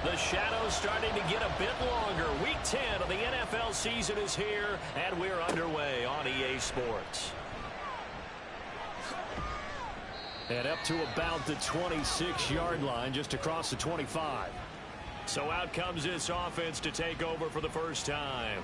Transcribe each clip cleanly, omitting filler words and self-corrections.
The shadow's starting to get a bit longer. Week 10 of the NFL season is here, and we're underway on EA Sports. And up to about the 26-yard line, just across the 25. So out comes this offense to take over for the first time.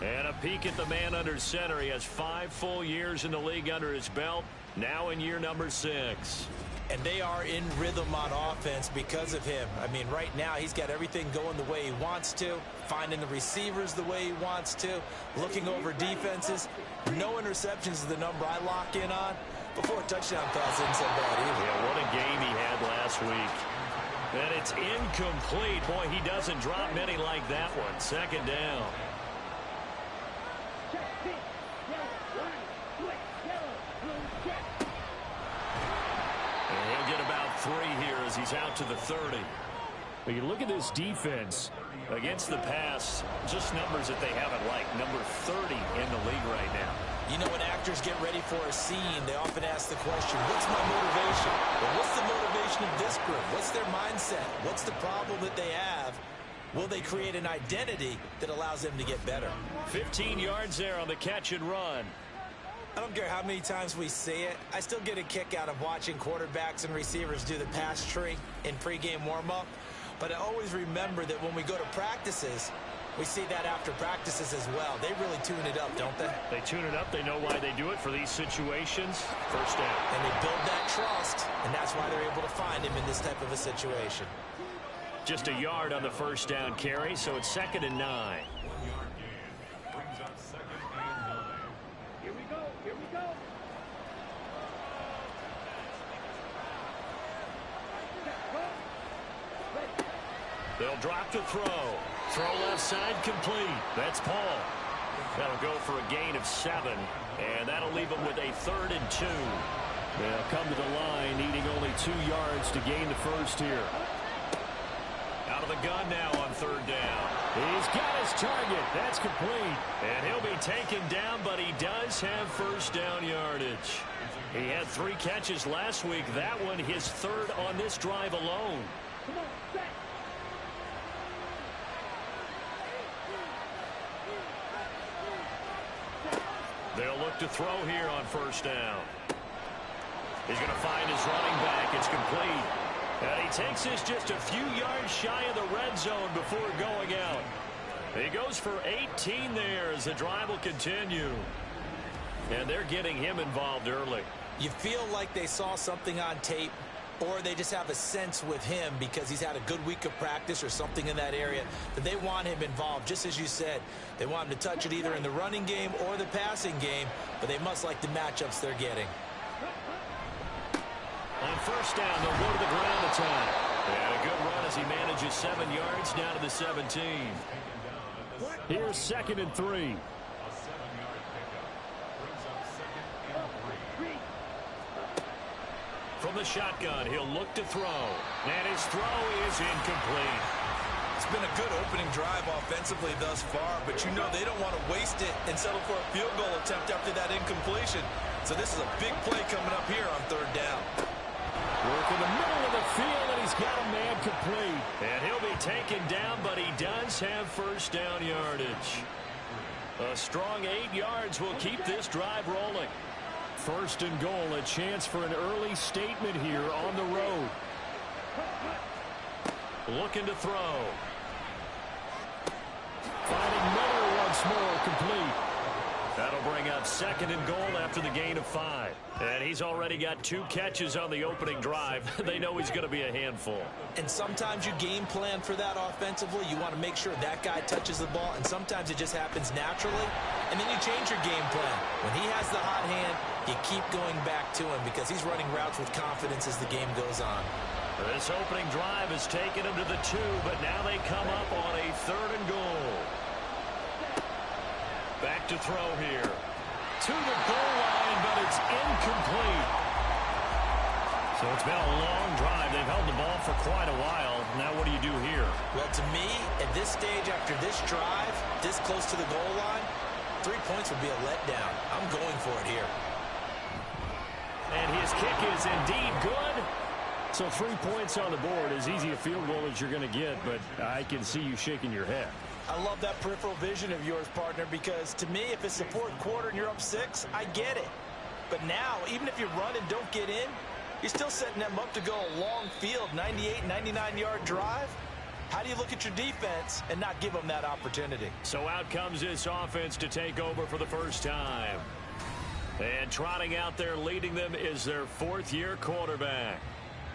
And a peek at the man under center. He has 5 full years in the league under his belt, now in year number 6. And they are in rhythm on offense because of him. I mean, right now, he's got everything going the way he wants to, finding the receivers the way he wants to, looking over defenses. No interceptions is the number I lock in on. Before a touchdown pass isn't so bad either. Yeah, what a game he had last week. And it's incomplete. Boy, he doesn't drop many like that one. Second down. Here as he's out to the 30. But you look at this defense against the pass, just numbers that they haven't liked. Number 30 in the league right now. You know, when actors get ready for a scene, they often ask the question, what's my motivation? Well, what's the motivation of this group? What's their mindset? What's the problem that they have? Will they create an identity that allows them to get better? 15 yards there on the catch and run. I don't care how many times we see it. I still get a kick out of watching quarterbacks and receivers do the pass tree in pregame warm-up. But I always remember that when we go to practices, we see that after practices as well. They really tune it up, don't they? They tune it up. They know why they do it for these situations. First down. And they build that trust, and that's why they're able to find him in this type of a situation. Just a yard on the first down carry, so it's 2nd and 9. They'll drop to throw. Throw left side complete. That's Paul. That'll go for a gain of 7. And that'll leave them with a 3rd and 2. They'll come to the line needing only 2 yards to gain the first here. Out of the gun now on 3rd down. He's got his target. That's complete. And he'll be taken down, but he does have first down yardage. He had 3 catches last week. That one his 3rd on this drive alone. Come on, set. They'll look to throw here on first down. He's going to find his running back. It's complete. And he takes this just a few yards shy of the red zone before going out. He goes for 18 there as the drive will continue. And they're getting him involved early. You feel like they saw something on tape, or they just have a sense with him because he's had a good week of practice or something in that area that they want him involved. Just as you said, they want him to touch it either in the running game or the passing game, but they must like the matchups they're getting. On first down, they'll go to the ground attack. And a good run as he manages 7 yards down to the 17. Here's 2nd and 3. From the shotgun, he'll look to throw. And his throw is incomplete. It's been a good opening drive offensively thus far, but you know they don't want to waste it and settle for a field goal attempt after that incompletion. So this is a big play coming up here on 3rd down. Work in the middle of the field, and he's got a man complete. And he'll be taken down, but he does have first down yardage. A strong 8 yards will keep this drive rolling. 1st and goal, a chance for an early statement here on the road. Looking to throw. Finding Miller once more, complete. That'll bring up 2nd and goal after the gain of 5. And he's already got 2 catches on the opening drive. They know he's going to be a handful. And sometimes you game plan for that offensively. You want to make sure that guy touches the ball, and sometimes it just happens naturally. And then you change your game plan. When he has the hot hand, you keep going back to him because he's running routes with confidence as the game goes on. This opening drive has taken him to the 2, but now they come up on a 3rd and goal. Back to throw here. To the goal line, but it's incomplete. So it's been a long drive. They've held the ball for quite a while. Now what do you do here? Well, to me, at this stage after this drive, this close to the goal line, 3 points would be a letdown. I'm going for it here. And his kick is indeed good. So 3 points on the board, as easy a field goal as you're going to get, but I can see you shaking your head. I love that peripheral vision of yours, partner, because to me, if it's the fourth quarter and you're up 6, I get it. But now, even if you run and don't get in, you're still setting them up to go a long field, 98, 99-yard drive. How do you look at your defense and not give them that opportunity? So out comes this offense to take over for the first time. And trotting out there leading them is their fourth-year quarterback.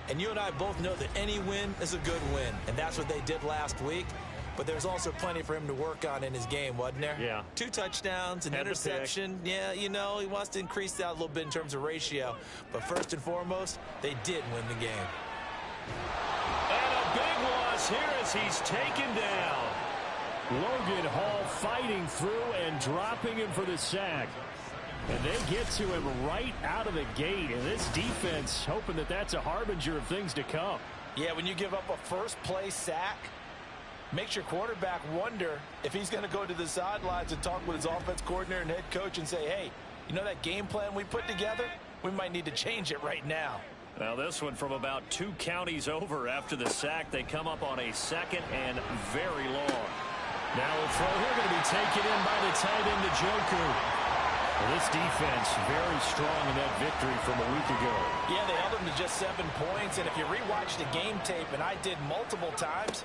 And you and I both know that any win is a good win, and that's what they did last week. But there's also plenty for him to work on in his game, wasn't there? Yeah. 2 touchdowns, an interception. Yeah, you know, he wants to increase that a little bit in terms of ratio. But first and foremost, they did win the game. And a big loss here as he's taken down. Logan Hall fighting through and dropping him for the sack. And they get to him right out of the gate. And this defense hoping that that's a harbinger of things to come. Yeah, when you give up a first-play sack, makes your quarterback wonder if he's going to go to the sidelines and talk with his offense coordinator and head coach and say, hey, you know that game plan we put together? We might need to change it right now. Now this one from about 2 counties over after the sack. They come up on a 2nd and very long. Now a throw here going to be taken in by the tight end Njoku. Well, this defense very strong in that victory from a week ago. Yeah, they held them to just 7 points. And if you rewatch the game tape, and I did multiple times,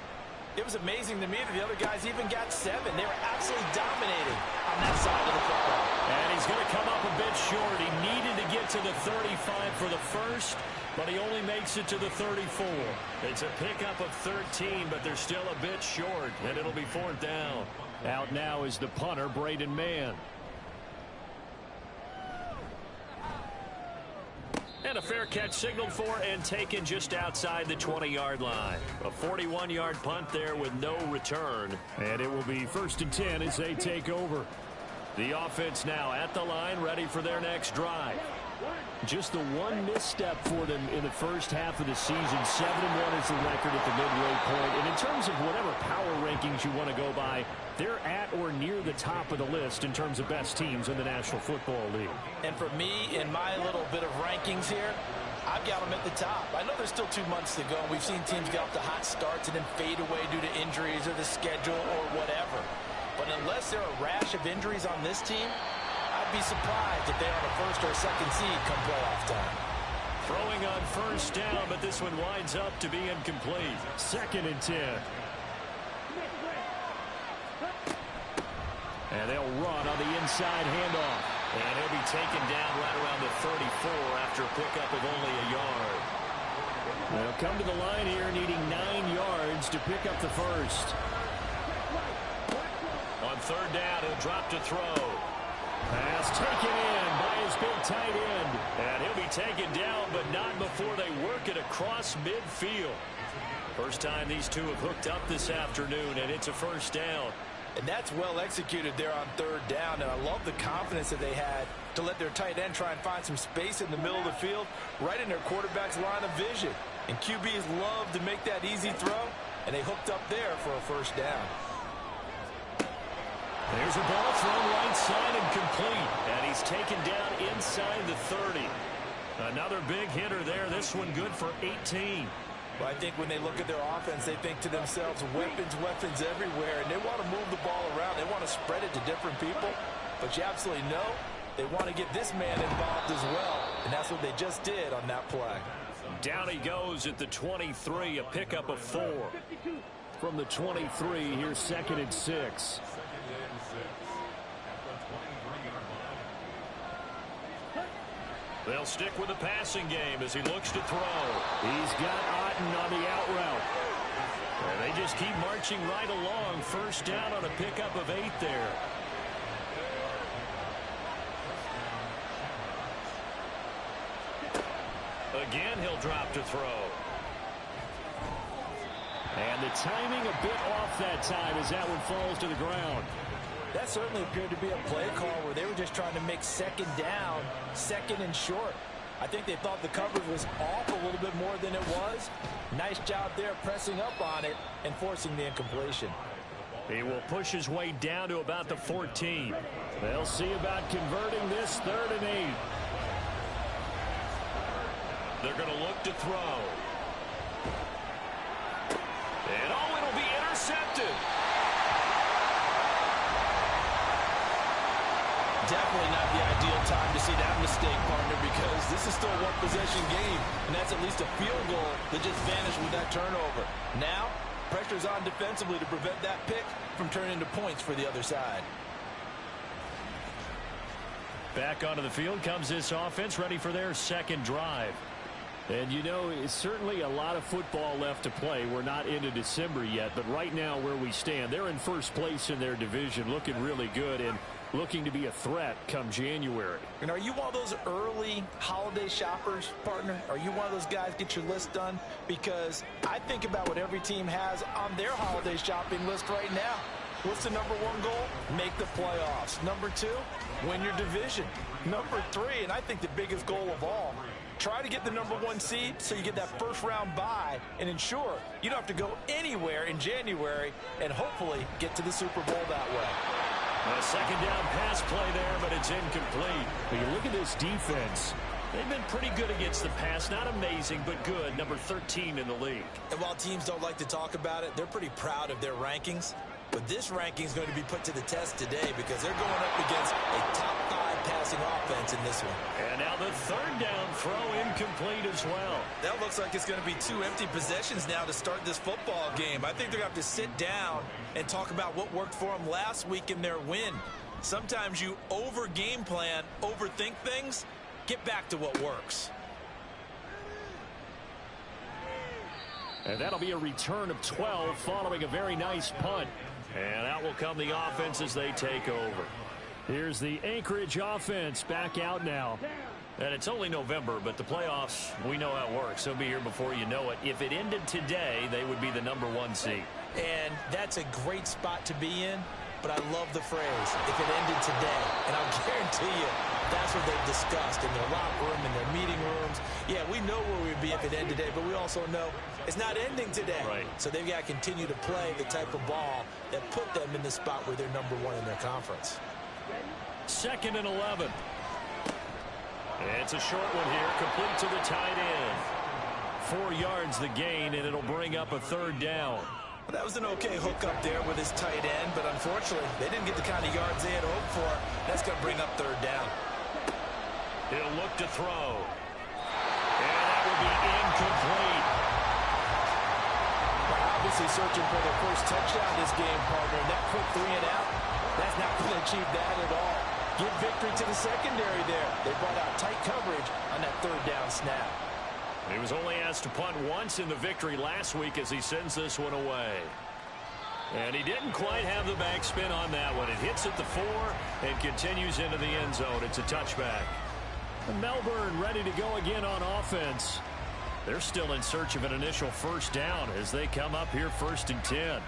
it was amazing to me that the other guys even got 7. They were absolutely dominating on that side of the football. And he's going to come up a bit short. He needed to get to the 35 for the first, but he only makes it to the 34. It's a pickup of 13, but they're still a bit short, and it'll be 4th down. Out now is the punter, Braden Mann. And a fair catch signaled for and taken just outside the 20-yard line. A 41-yard punt there with no return. And it will be 1st and 10 as they take over. The offense now at the line, ready for their next drive. Just the one misstep for them in the first half of the season. 7-1 is the record at the midway point. And in terms of whatever power rankings you want to go by, they're at or near the top of the list in terms of best teams in the National Football League. And for me, in my little bit of rankings here, I've got them at the top. I know there's still 2 months to go. We've seen teams get off to hot starts and then fade away due to injuries or the schedule or whatever. But unless there are a rash of injuries on this team, I'd be surprised if they're on a 1st or 2nd seed come playoff time. Throwing on 1st down, but this one winds up to be incomplete. 2nd and 10. And they'll run on the inside handoff. And he'll be taken down right around the 34 after a pickup of only a yard. They'll come to the line here needing 9 yards to pick up the first. On 3rd down, he'll drop to throw. Pass taken in by his big tight end. And he'll be taken down, but not before they work it across midfield. First time these two have hooked up this afternoon, and it's a 1st down. And that's well executed there on 3rd down. And I love the confidence that they had to let their tight end try and find some space in the middle of the field, right in their quarterback's line of vision. And QBs love to make that easy throw, and they hooked up there for a 1st down. There's a ball thrown right side and complete. And he's taken down inside the 30. Another big hitter there. This one good for 18. Well, I think when they look at their offense, they think to themselves, weapons, weapons everywhere. And they want to move the ball around. They want to spread it to different people. But you absolutely know they want to get this man involved as well. And that's what they just did on that play. Down he goes at the 23, a pickup of 4. From the 23, here's 2nd and 6. They'll stick with the passing game as he looks to throw. He's got Otten on the out route. And they just keep marching right along. 1st down on a pickup of 8 there. Again, he'll drop to throw. And the timing a bit off that time as that one falls to the ground. That certainly appeared to be a play call where they were just trying to make 2nd down, 2nd and short. I think they thought the coverage was off a little bit more than it was. Nice job there pressing up on it and forcing the incompletion. He will push his way down to about the 14. They'll see about converting this 3rd and 8. They're going to look to throw. And it'll be intercepted. Definitely not the ideal time to see that mistake, partner, because this is still a one-possession game, and that's at least a field goal that just vanished with that turnover. Now, pressure's on defensively to prevent that pick from turning into points for the other side. Back onto the field comes this offense, ready for their second drive. And, you know, it's certainly a lot of football left to play. We're not into December yet, but right now where we stand, they're in first place in their division, looking really good and looking to be a threat come January. And are you one of those early holiday shoppers, partner? Are you one of those guys get your list done? Because I think about what every team has on their holiday shopping list right now. What's the number one goal? Make the playoffs. Number two, win your division. Number three, and I think the biggest goal of all, try to get the number one seed so you get that first round bye and ensure you don't have to go anywhere in January and hopefully get to the Super Bowl that way. A second down pass play there, but it's incomplete. When you look at this defense, they've been pretty good against the pass. Not amazing, but good. Number 13 in the league. And while teams don't like to talk about it, they're pretty proud of their rankings. But this ranking is going to be put to the test today because they're going up against a top 5 passing offense in this one. And now the third down throw incomplete as well. That looks like it's going to be 2 empty possessions now to start this football game. I think they're going to have to sit down and talk about what worked for them last week in their win. Sometimes you over-game plan, overthink things. Get back to what works. And that'll be a return of 12 following a very nice punt. And out will come the offense as they take over. Here's the Anchorage offense back out now. And it's only November, but the playoffs, we know how it works. They'll be here before you know it. If it ended today, they would be the number 1 seed. And that's a great spot to be in. But I love the phrase, if it ended today. And I'll guarantee you, that's what they've discussed in their locker room, in their meeting rooms. Yeah, we know where we'd be if it ended today, but we also know it's not ending today. Right. So they've got to continue to play the type of ball that put them in the spot where they're number 1 in their conference. 2nd and 11. It's a short one here, complete to the tight end. 4 yards the gain, and it'll bring up a third down. Well, that was an okay hook up there with his tight end, but unfortunately, they didn't get the kind of yards they had hoped for. That's going to bring up third down. He'll look to throw. And that will be incomplete. Well, obviously searching for their first touchdown this game, partner. And that quick 3 and out, that's not going to achieve that at all. Give victory to the secondary there. They brought out tight coverage on that third down snap. He was only asked to punt once in the victory last week as he sends this one away. And he didn't quite have the backspin on that one. It hits at the 4 and continues into the end zone. It's a touchback. And Melbourne ready to go again on offense. They're still in search of an initial first down as they come up here 1st and 10.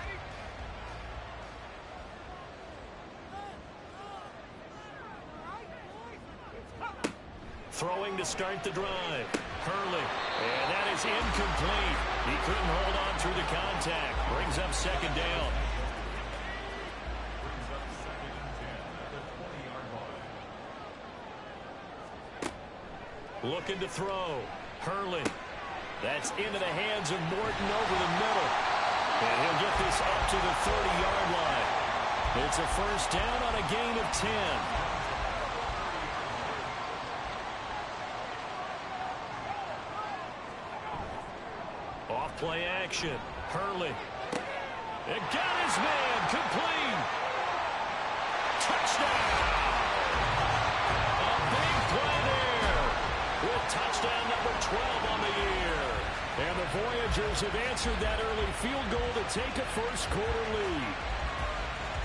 Throwing to start the drive. Hurley. And that is incomplete. He couldn't hold on through the contact. Brings up 2nd down. Looking to throw. Hurley. That's into the hands of Morton over the middle. And he'll get this up to the 30-yard line. It's a first down on a gain of 10. Off-play action. Hurley. It got his man. Complete. Touchdown. A big play there. With touchdown number 12 on the year. And the Voyagers have answered that early field goal to take a first-quarter lead.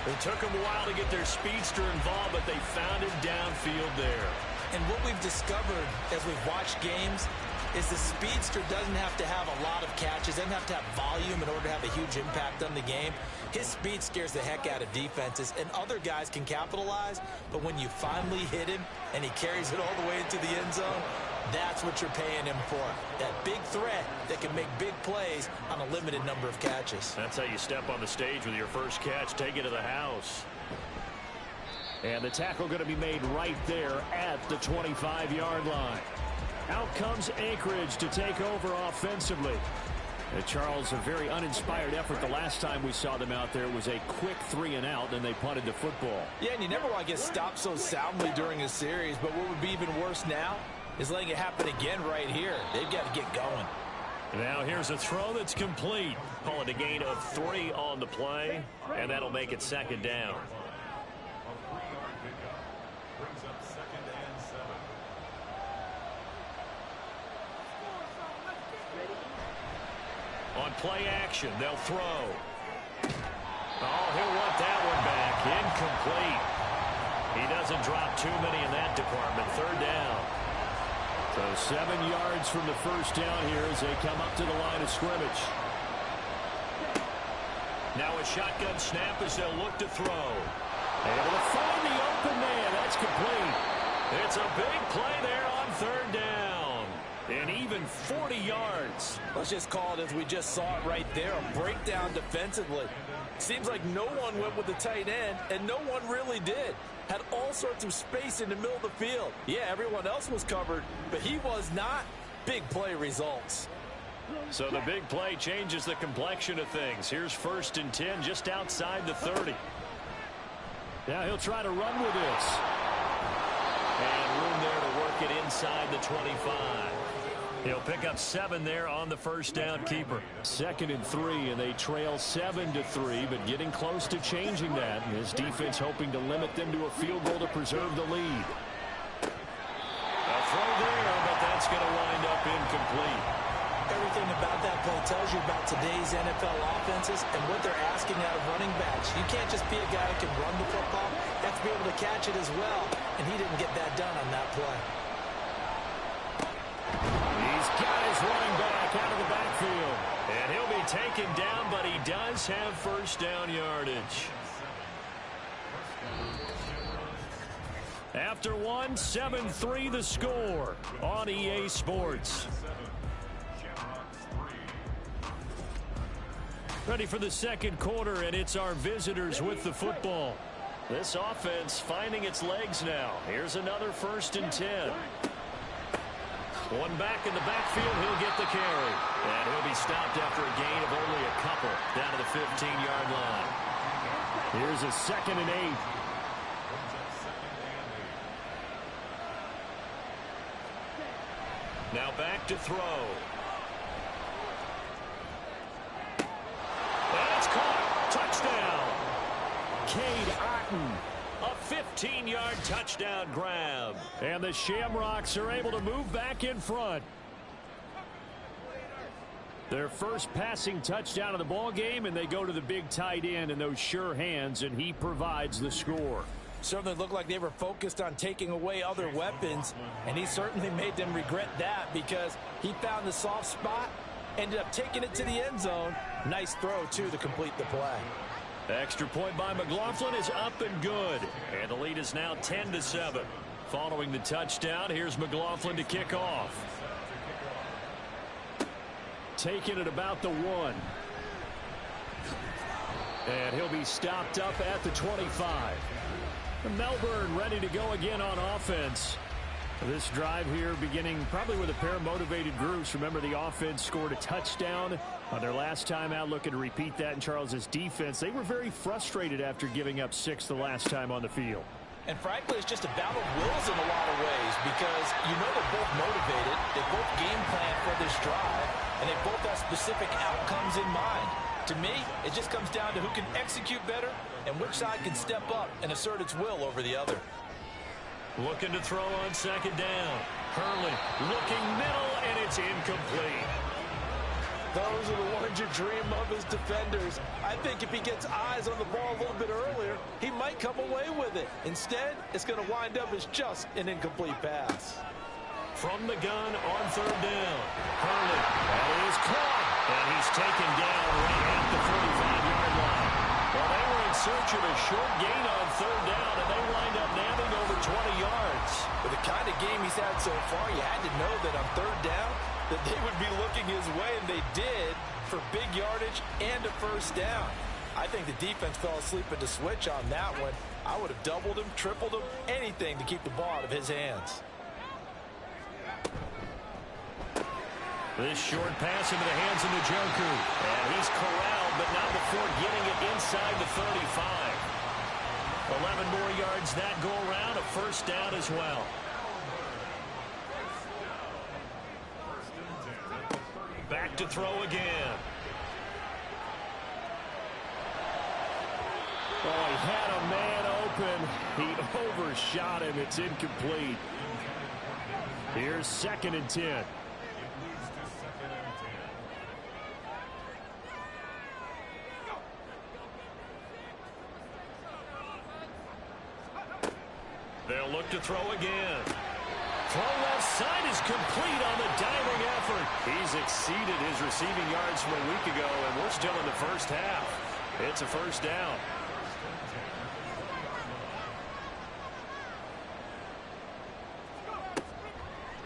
It took them a while to get their speedster involved, but they found him downfield there. And what we've discovered as we've watched games is the speedster doesn't have to have a lot of catches, doesn't have to have volume in order to have a huge impact on the game. His speed scares the heck out of defenses, and other guys can capitalize, but when you finally hit him and he carries it all the way into the end zone, that's what you're paying him for. That big threat that can make big plays on a limited number of catches. That's how you step on the stage with your first catch. Take it to the house. And the tackle going to be made right there at the 25-yard line. Out comes Anchorage to take over offensively. Charles, a very uninspired effort the last time we saw them out there. It was a quick 3-and-out, and they punted the football. Yeah, and you never want to get stopped so soundly during a series, but what would be even worse now is letting it happen again right here. They've got to get going. Now here's a throw that's complete. Call it a gain of 3 on the play, and that'll make it 2nd down. On play action, they'll throw. Oh, he'll want that one back. Incomplete. He doesn't drop too many in that department. 3rd down. So 7 yards from the first down here as they come up to the line of scrimmage. Now a shotgun snap as they'll look to throw. Able to find the open man. That's complete. It's a big play there on 3rd down. And even 40 yards. Let's just call it as we just saw it right there. A breakdown defensively. Seems like no one went with the tight end, and no one really did. Had all sorts of space in the middle of the field. Yeah, everyone else was covered, but he was not. Big play results. So the big play changes the complexion of things. Here's 1st and 10 just outside the 30. Now he'll try to run with this. And room there to work it inside the 25. He'll pick up 7 there on the first down keeper. 2nd and 3, and they trail 7-3, but getting close to changing that. His defense hoping to limit them to a field goal to preserve the lead. A throw there, but that's going to wind up incomplete. Everything about that play tells you about today's NFL offenses and what they're asking out of running backs. You can't just be a guy who can run the football. You have to be able to catch it as well, and he didn't get that done on that play. He's got his running back out of the backfield. And he'll be taken down, but he does have first down yardage. After 1, 7-3 the score on EA Sports. Ready for the 2nd quarter, and it's our visitors with the football. This offense finding its legs now. Here's another 1st and 10. One back in the backfield, he'll get the carry. And he'll be stopped after a gain of only a couple down to the 15-yard line. Here's a 2nd and 8. Now back to throw. That's caught. Touchdown. Cade Otton. A 15-yard touchdown grab. And the Shamrocks are able to move back in front. Their first passing touchdown of the ball game, and they go to the big tight end in those sure hands, and he provides the score. Certainly looked like they were focused on taking away other weapons, and he certainly made them regret that because he found the soft spot, ended up taking it to the end zone. Nice throw, too, to complete the play. Extra point by McLaughlin is up and good. And the lead is now 10-7. Following the touchdown, here's McLaughlin to kick off. Taking it about the 1. And he'll be stopped up at the 25. Melbourne ready to go again on offense. This drive here beginning probably with a pair of motivated groups. Remember, the offense scored a touchdown on their last time out. Looking to repeat that in Charles's defense. They were very frustrated after giving up 6 the last time on the field. And frankly, it's just a battle of wills in a lot of ways because you know they're both motivated. They both game plan for this drive, and they both have specific outcomes in mind. To me, it just comes down to who can execute better and which side can step up and assert its will over the other. Looking to throw on 2nd down. Hurley looking middle, and it's incomplete. Those are the ones you dream of as defenders. I think if he gets eyes on the ball a little bit earlier, he might come away with it. Instead, it's going to wind up as just an incomplete pass. From the gun on 3rd down. Hurley, that is caught, and he's taken down right at the 45-yard line. Well, they were in search of a short gain on 3rd down, and they wind up nabbing over 20 yards. With the kind of game he's had so far, you had to know that on 3rd down, that they would be looking his way, and they did, for big yardage and a 1st down. I think the defense fell asleep at the switch on that one. I would have doubled him, tripled him, anything to keep the ball out of his hands. This short pass into the hands of Njoku. And he's corralled, but not before getting it inside the 35. 11 more yards that go around, a first down as well. Back to throw again. Oh, he had a man open. He overshot him. It's incomplete. Here's 2nd and 10. They'll look to throw again. Throw left side is complete on the diving effort. He's exceeded his receiving yards from a week ago, and we're still in the first half. It's a first down.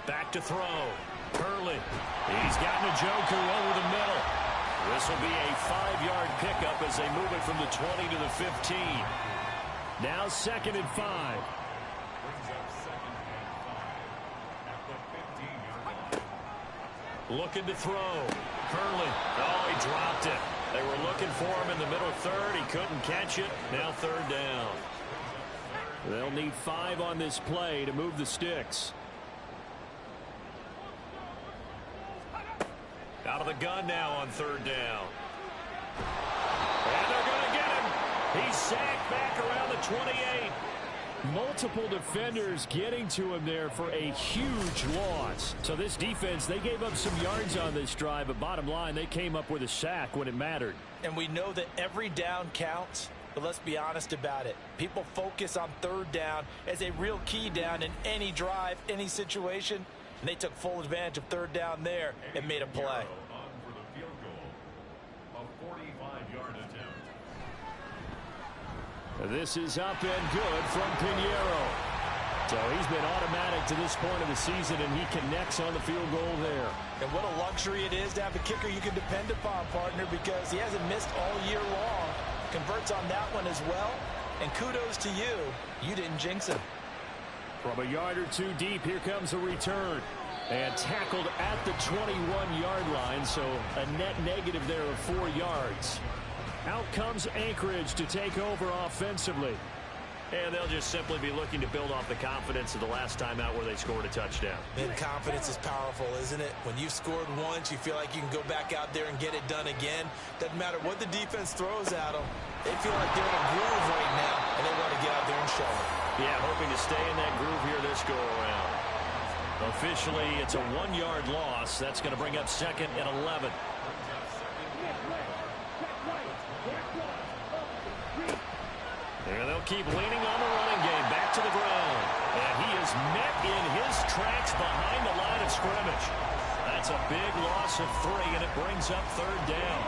Back to throw. Hurley. He's got Njoku over the middle. This will be a 5-yard pickup as they move it from the 20 to the 15. Now 2nd and 5. Looking to throw. Hurley. Oh, he dropped it. They were looking for him in the middle third. He couldn't catch it. Now 3rd down. They'll need 5 on this play to move the sticks. Out of the gun now on 3rd down. And they're going to get him. He's sacked back around the 28. Multiple defenders getting to him there for a huge loss. So this defense, they gave up some yards on this drive, but bottom line, they came up with a sack when it mattered. And we know that every down counts, but let's be honest about it. People focus on 3rd down as a real key down in any drive, any situation. And they took full advantage of 3rd down there and made a play. This is up and good from Pinheiro. So he's been automatic to this point of the season, and he connects on the field goal there. And what a luxury it is to have a kicker you can depend upon, partner, because he hasn't missed all year long. Converts on that one as well. And kudos to you. You didn't jinx him. From a yard or 2 deep, here comes a return. And tackled at the 21-yard line, so a net negative there of 4 yards. Out comes Anchorage to take over offensively. And they'll just simply be looking to build off the confidence of the last time out where they scored a touchdown. And confidence is powerful, isn't it? When you've scored once, you feel like you can go back out there and get it done again. Doesn't matter what the defense throws at them. They feel like they're in a groove right now, and they want to get out there and show it. Yeah, hoping to stay in that groove here this go-around. Officially, it's a 1-yard loss. That's going to bring up 2nd and 11. And they'll keep leaning on the running game. Back to the ground. And he is met in his tracks behind the line of scrimmage. That's a big loss of 3, and it brings up 3rd down.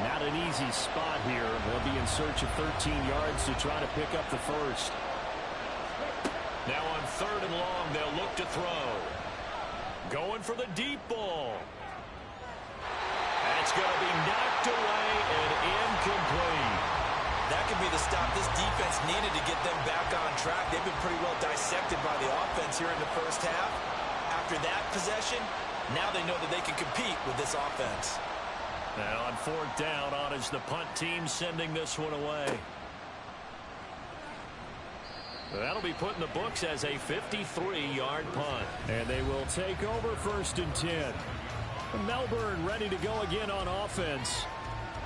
Not an easy spot here. They'll be in search of 13 yards to try to pick up the first. Now on 3rd and long, they'll look to throw. Going for the deep ball. That's going to be knocked away and incomplete. That could be the stop this defense needed to get them back on track. They've been pretty well dissected by the offense here in the first half. After that possession, now they know that they can compete with this offense. Now on 4th down, on is the punt team sending this one away. That'll be put in the books as a 53-yard punt. And they will take over 1st and 10. Melbourne ready to go again on offense.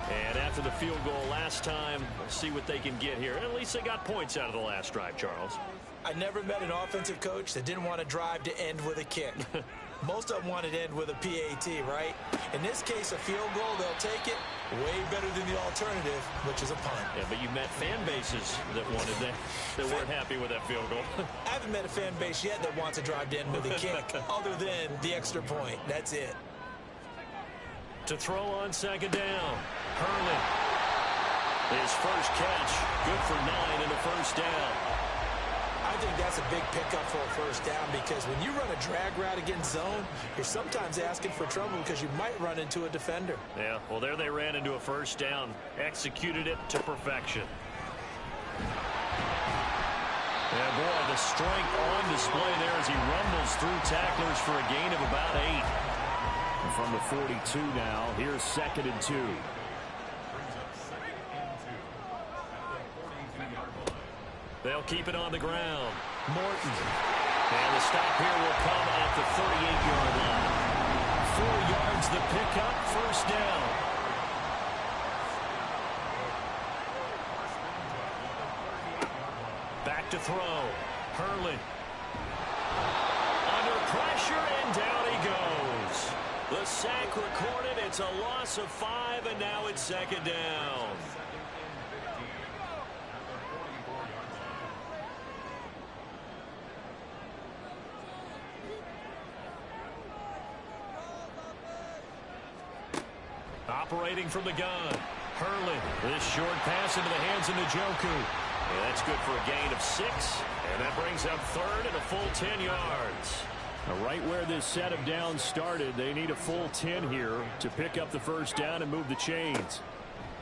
And after the field goal last time, we'll see what they can get here. At least they got points out of the last drive, Charles. I never met an offensive coach that didn't want to drive to end with a kick. Most of them wanted to end with a PAT, right? In this case, a field goal, they'll take it. Way better than the alternative, which is a punt. Yeah, but you met fan bases that wanted that weren't happy with that field goal. I haven't met a fan base yet that wants to drive to end with a kick, other than the extra point. That's it. To throw on 2nd down. Hurley. His first catch. Good for 9 and a first down. I think that's a big pickup for a first down because when you run a drag route against zone, you're sometimes asking for trouble because you might run into a defender. Yeah, well, there they ran into a first down. Executed it to perfection. Yeah, boy, the strength on display there as he rumbles through tacklers for a gain of about 8. from the 42 now. Here's 2nd and 2. They'll keep it on the ground. Morton. And the stop here will come at the 38-yard line. 4 yards the pickup, first down. Back to throw. Hurley. Under pressure, and down he goes. The sack recorded. It's a loss of 5, and now it's 2nd down. Operating from the gun. Hurley. This short pass into the hands of Njoku. And that's good for a gain of 6. And that brings up 3rd and a full 10 yards. Now, right where this set of downs started, they need a full 10 here to pick up the first down and move the chains.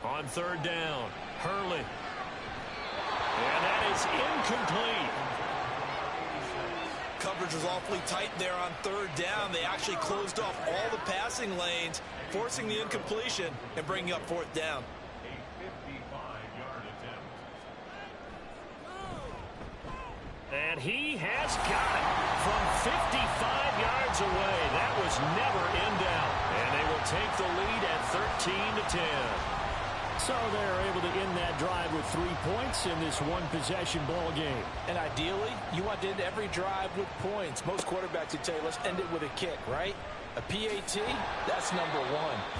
On 3rd down, Hurley. And that is incomplete. Coverage was awfully tight there on 3rd down. They actually closed off all the passing lanes, forcing the incompletion and bringing up 4th down. And he has got it from 55 yards away. That was never in doubt. And they will take the lead at 13-10. So they're able to end that drive with 3 points in this one-possession ball game. And ideally, you want to end every drive with points. Most quarterbacks would tell you, let's end it with a kick, right? A PAT, that's number 1.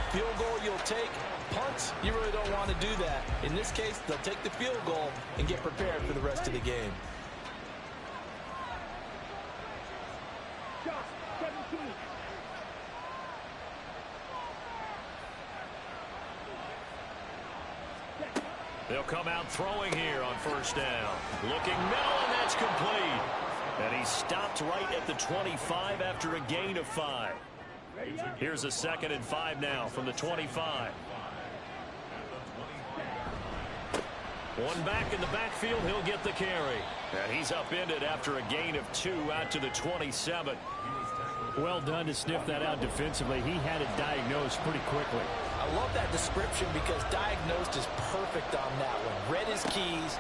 Field goal you'll take. Punts, you really don't want to do that. In this case, they'll take the field goal and get prepared for the rest of the game. They'll come out throwing here on 1st down. Looking middle, and that's complete. And he stopped right at the 25 after a gain of 5. Here's a 2nd and 5 now from the 25. One back in the backfield, he'll get the carry. And he's upended after a gain of 2 out to the 27. Well done to sniff that out defensively. He had it diagnosed pretty quickly. I love that description because diagnosed is perfect on that one. Read his keys,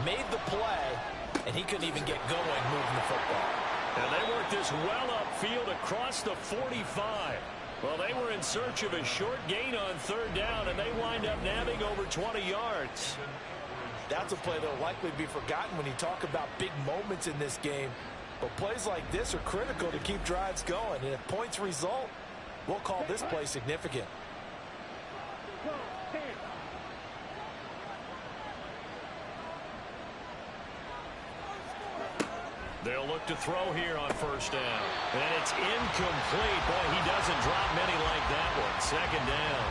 made the play, and he couldn't even get going moving the football. And they worked this well upfield across the 45. Well, they were in search of a short gain on 3rd down, and they wind up nabbing over 20 yards. That's a play that will likely be forgotten when you talk about big moments in this game. But plays like this are critical to keep drives going. And if points result, we'll call this play significant. They'll look to throw here on 1st down. And it's incomplete. Boy, he doesn't drop many like that one. 2nd down.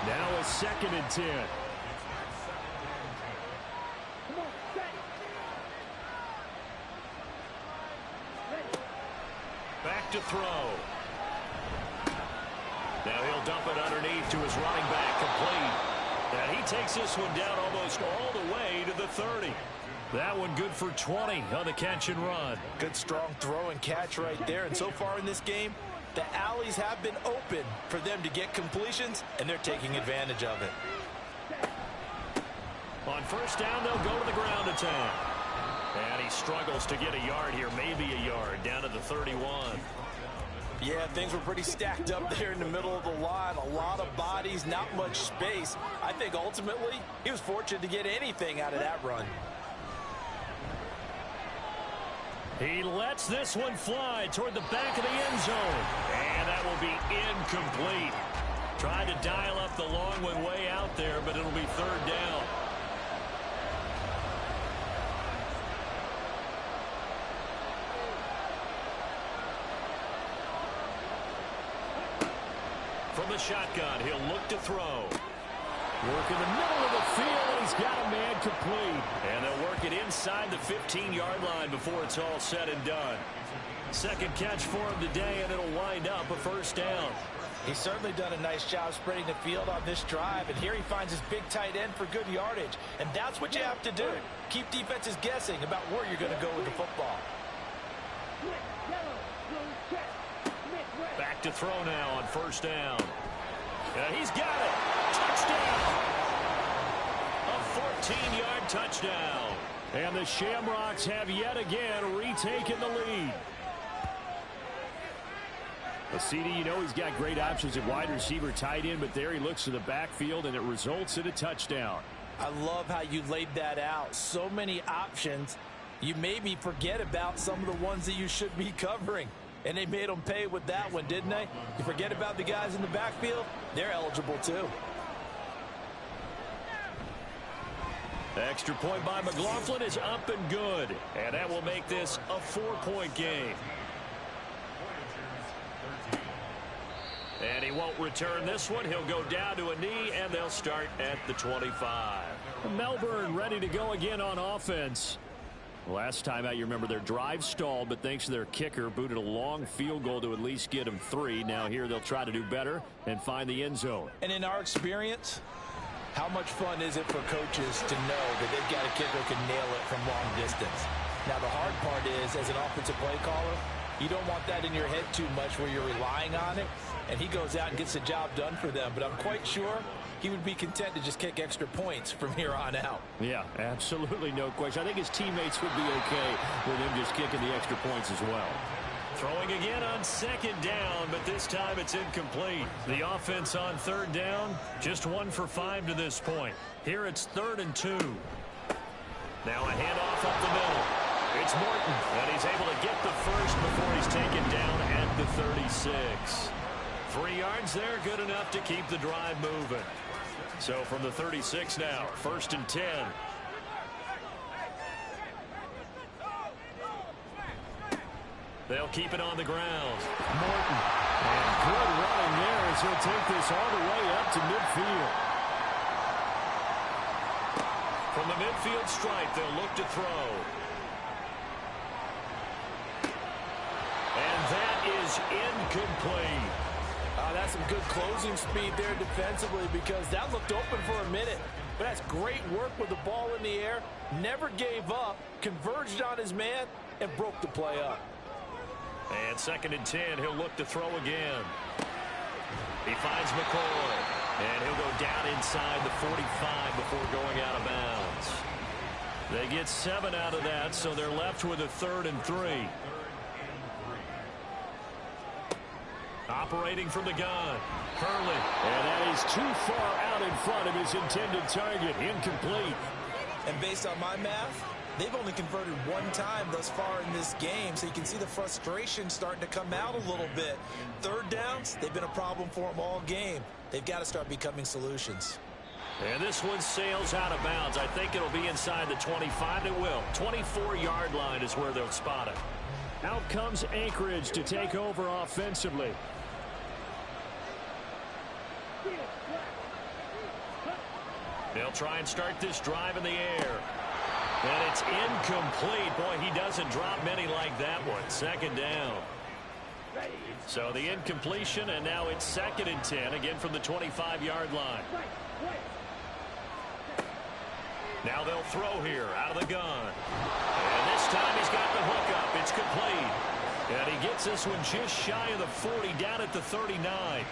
Now a 2nd and 10. Back to throw. Now he'll dump it underneath to his running back, complete. And he takes this one down almost all the way to the 30. That one good for 20 on the catch and run. Good strong throw and catch right there. And so far in this game, the alleys have been open for them to get completions, and they're taking advantage of it. On 1st down, they'll go to the ground attack. And he struggles to get a yard here, maybe a yard, down to the 31. Yeah, things were pretty stacked up there in the middle of the line. A lot of bodies, not much space. I think ultimately he was fortunate to get anything out of that run. He lets this one fly toward the back of the end zone. And that will be incomplete. Tried to dial up the long one way out there, but it'll be 3rd down. From the shotgun, he'll look to throw. Work in the middle of the field, and he's got a man complete. And they'll work it inside the 15-yard line before it's all said and done. 2nd catch for him today, and it'll wind up a 1st down. He's certainly done a nice job spreading the field on this drive, and here he finds his big tight end for good yardage. And that's what you have to do. Keep defenses guessing about where you're going to go with the football. Back to throw now on first down. And he's got it. Touchdown. A 14-yard touchdown. And the Shamrocks have yet again retaken the lead. Well, CD, you know he's got great options at wide receiver, tight end, but there he looks to the backfield, and it results in a touchdown. I love how you laid that out. So many options. You made me forget about some of the ones that you should be covering. And they made them pay with that one, didn't they? You forget about the guys in the backfield, they're eligible too. Extra point by McLaughlin is up and good. And that will make this a 4-point game. And he won't return this one. He'll go down to a knee, and they'll start at the 25. Melbourne ready to go again on offense. Last time out, you remember their drive stalled, but thanks to their kicker, booted a long field goal to at least get them 3. Now here they'll try to do better and find the end zone. And in our experience, how much fun is it for coaches to know that they've got a kicker who can nail it from long distance? Now the hard part is, as an offensive play caller, you don't want that in your head too much where you're relying on it, and he goes out and gets the job done for them. But I'm quite sure he would be content to just kick extra points from here on out. Yeah, absolutely no question. I think his teammates would be okay with him just kicking the extra points as well. Throwing again on second down, but this time it's incomplete. The offense on third down, just 1 for 5 to this point. Here it's 3rd and 2. Now a handoff up the middle. It's Morton, and he's able to get the first before he's taken down at the 36. 3 yards there, good enough to keep the drive moving. So from the 36 now, 1st and 10. They'll keep it on the ground. Morton. And good running there as he'll take this all the way up to midfield. From the midfield stripe, they'll look to throw. And that is incomplete. That's some good closing speed there defensively, because that looked open for a minute. But that's great work with the ball in the air. Never gave up, converged on his man, and broke the play up. And 2nd and 10, he'll look to throw again. He finds McCoy. And he'll go down inside the 45 before going out of bounds. They get 7 out of that, so they're left with a 3rd and 3. Operating from the gun. Hurley. And that is too far out in front of his intended target. Incomplete. And based on my math, they've only converted 1 time thus far in this game, so you can see the frustration starting to come out a little bit. 3rd downs, they've been a problem for them all game. They've got to start becoming solutions. And this one sails out of bounds. I think it'll be inside the 25. It will. 24-yard line is where they'll spot it. Out comes Anchorage to take over offensively. They'll try and start this drive in the air. And it's incomplete. Boy, he doesn't drop many like that one. 2nd down. So the incompletion, and now it's 2nd and 10, again from the 25-yard line. Now they'll throw here out of the gun. And this time he's got the hook up. It's complete. And he gets this one just shy of the 40, down at the 39.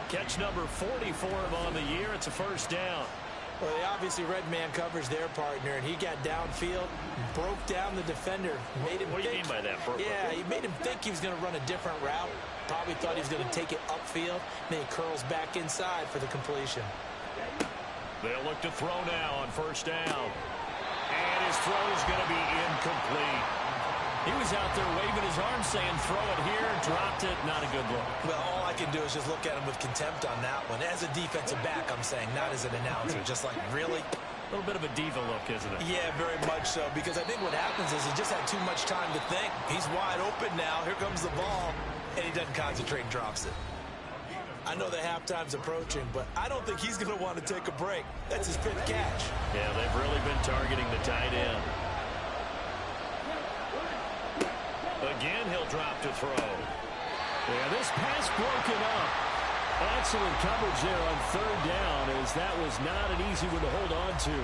Catch number 40 for him on the year. It's a 1st down. Well, they obviously red man covers their partner, and he got downfield, broke down the defender, made him What do you mean by that? Yeah, he made him think he was going to run a different route. Probably thought he was going to take it upfield. Then he curls back inside for the completion. They'll look to throw now on 1st down. And his throw is going to be incomplete. He was out there waving his arm saying throw it here, dropped it, not a good look. Well, all I can do is just look at him with contempt on that one. As a defensive back, I'm saying, not as an announcer. Just like, really? A little bit of a diva look, isn't it? Yeah, very much so, because I think what happens is he just had too much time to think. He's wide open now. Here comes the ball, and he doesn't concentrate and drops it. I know the halftime's approaching, but I don't think he's going to want to take a break. That's his 5th catch. Yeah, they've really been targeting the tight end. Again, he'll drop to throw. Yeah, this pass broken up. Excellent coverage there on 3rd down, as that was not an easy one to hold on to.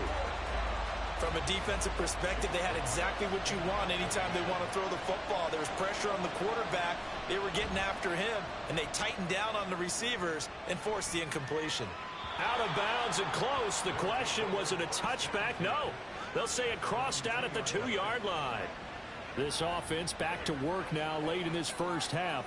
From a defensive perspective, they had exactly what you want anytime they want to throw the football. There was pressure on the quarterback. They were getting after him, and they tightened down on the receivers and forced the incompletion. Out of bounds and close. The question, was it a touchback? No. They'll say it crossed out at the 2-yard line. This offense back to work now late in this first half.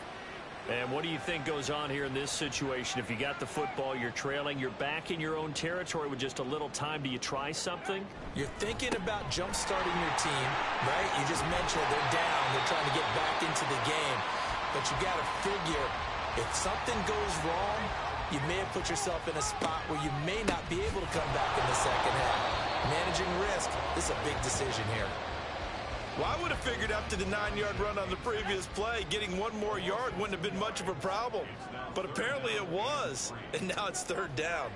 And what do you think goes on here in this situation? If you got the football, you're trailing, you're back in your own territory with just a little time. Do you try something? You're thinking about jump-starting your team, right? You just mentioned they're down. They're trying to get back into the game. But you got to figure, if something goes wrong, you may have put yourself in a spot where you may not be able to come back in the second half. Managing risk, this is a big decision here. Well, I would have figured after the 9-yard run on the previous play, getting one more yard wouldn't have been much of a problem. But apparently it was, and now it's 3rd down.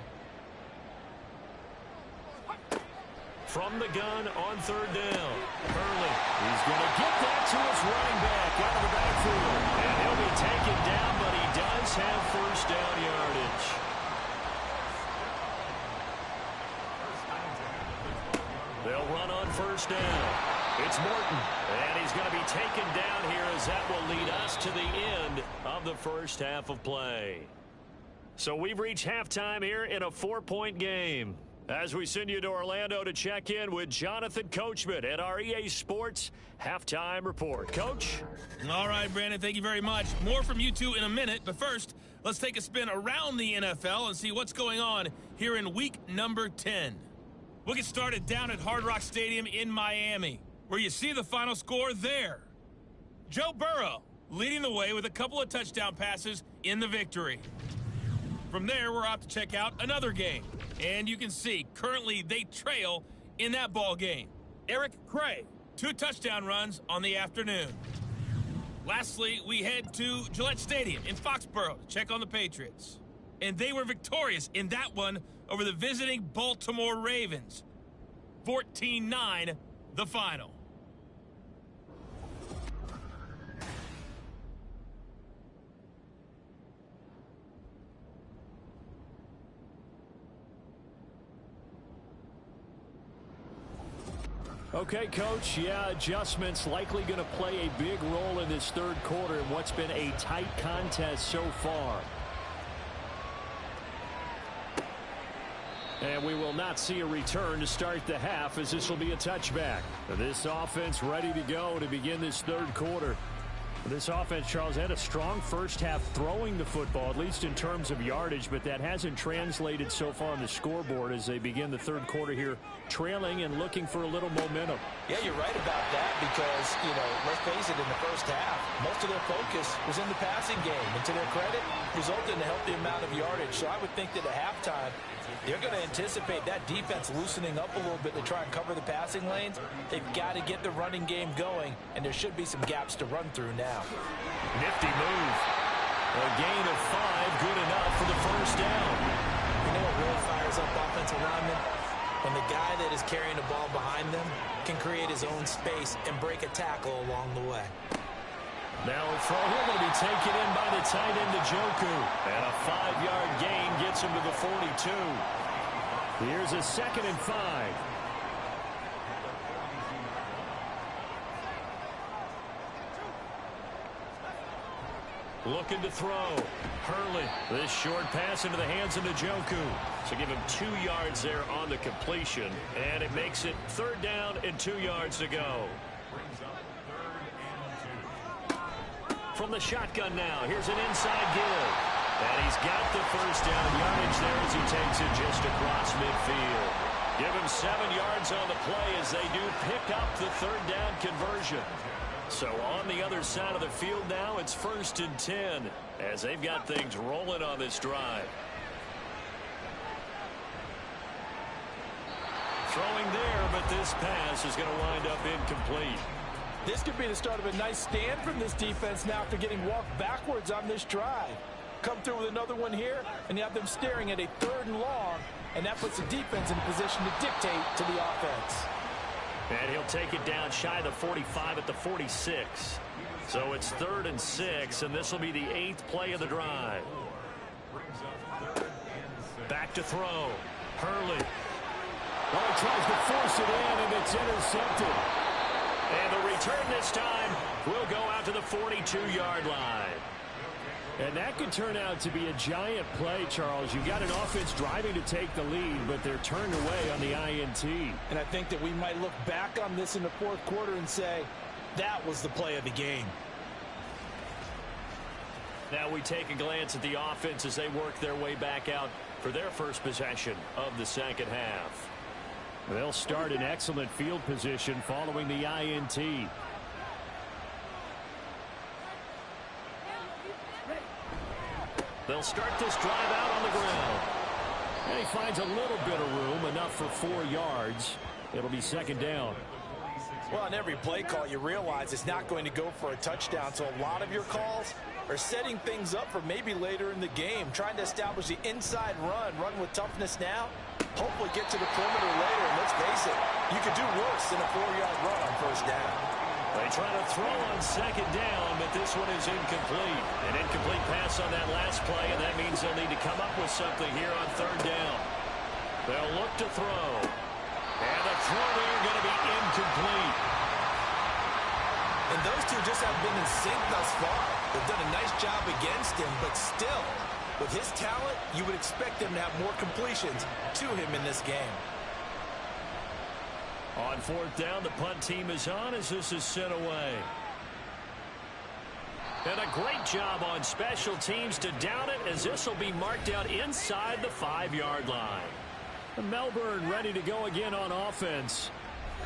From the gun on 3rd down. Hurley, he's going to get that to his running back out of the backfield. And he'll be taken down, but he does have 1st down yardage. They'll run on 1st down. It's Morton, and he's going to be taken down here as that will lead us to the end of the first half of play. So we've reached halftime here in a 4-point game. As we send you to Orlando to check in with Jonathan Coachman at our EA Sports Halftime Report. Coach? All right, Brandon, thank you very much. More from you two in a minute, but first, let's take a spin around the NFL and see what's going on here in week number 10. We'll get started down at Hard Rock Stadium in Miami, where you see the final score there. Joe Burrow leading the way with a couple of touchdown passes in the victory. From there, we're off to check out another game. And you can see, currently they trail in that ball game. Eric Cray, 2 touchdown runs on the afternoon. Lastly, we head to Gillette Stadium in Foxborough to check on the Patriots. And they were victorious in that one over the visiting Baltimore Ravens. 14-9, the final. Okay, Coach, yeah, adjustments likely going to play a big role in this 3rd quarter in what's been a tight contest so far. And we will not see a return to start the half, as this will be a touchback. This offense ready to go to begin this 3rd quarter. This offense, Charles, had a strong first half throwing the football, at least in terms of yardage, but that hasn't translated so far on the scoreboard as they begin the 3rd quarter here, trailing and looking for a little momentum. Yeah, you're right about that because, let's face it, in the first half, most of their focus was in the passing game. And to their credit, resulted in a healthy amount of yardage. So I would think that at halftime, they're going to anticipate that defense loosening up a little bit to try and cover the passing lanes. They've got to get the running game going, and there should be some gaps to run through now. Nifty move. A gain of 5, good enough for the 1st down. You know what really fires up offensive linemen? When the guy that is carrying the ball behind them can create his own space and break a tackle along the way. Now a throw here going to be taken in by the tight end Njoku. And a 5-yard gain gets him to the 42. Here's a 2nd and 5. Looking to throw. Hurley. This short pass into the hands of Njoku. So give him 2 yards there on the completion. And it makes it 3rd down and 2 yards to go. From the shotgun now. Here's an inside give. And he's got the 1st down yardage there as he takes it just across midfield. Give him 7 yards on the play as they do pick up the 3rd down conversion. So on the other side of the field now, it's 1st and 10 as they've got things rolling on this drive. Throwing there, but this pass is going to wind up incomplete. This could be the start of a nice stand from this defense now after getting walked backwards on this drive. Come through with another one here, and you have them staring at a 3rd and long, and that puts the defense in a position to dictate to the offense. And he'll take it down shy of the 45 at the 46. So it's 3rd and 6, and this will be the 8th play of the drive. Back to throw. Hurley. Oh, he tries to force it in, and it's intercepted. And the return this time will go out to the 42-yard line. And that could turn out to be a giant play, Charles. You've got an offense driving to take the lead, but they're turned away on the INT. And I think that we might look back on this in the fourth quarter and say, that was the play of the game. Now we take a glance at the offense as they work their way back out for their first possession of the second half. They'll start in excellent field position following the INT. They'll start this drive out on the ground. And he finds a little bit of room, enough for 4 yards. It'll be second down. Well, on every play call, you realize it's not going to go for a touchdown. So a lot of your calls are setting things up for maybe later in the game, trying to establish the inside run with toughness now, hopefully get to the perimeter later. And let's face it, you could do worse than a 4-yard run on first down. They try to throw on second down, but this one is incomplete. An incomplete pass on that last play, and that means they'll need to come up with something here on third down. They'll look to throw. And the throw there going to be incomplete. And those two just haven't been in sync thus far. They've done a nice job against him, but still, with his talent, you would expect him to have more completions to him in this game. On fourth down, the punt team is on as this is sent away. And a great job on special teams to down it as this will be marked out inside the 5-yard line. Melbourne ready to go again on offense.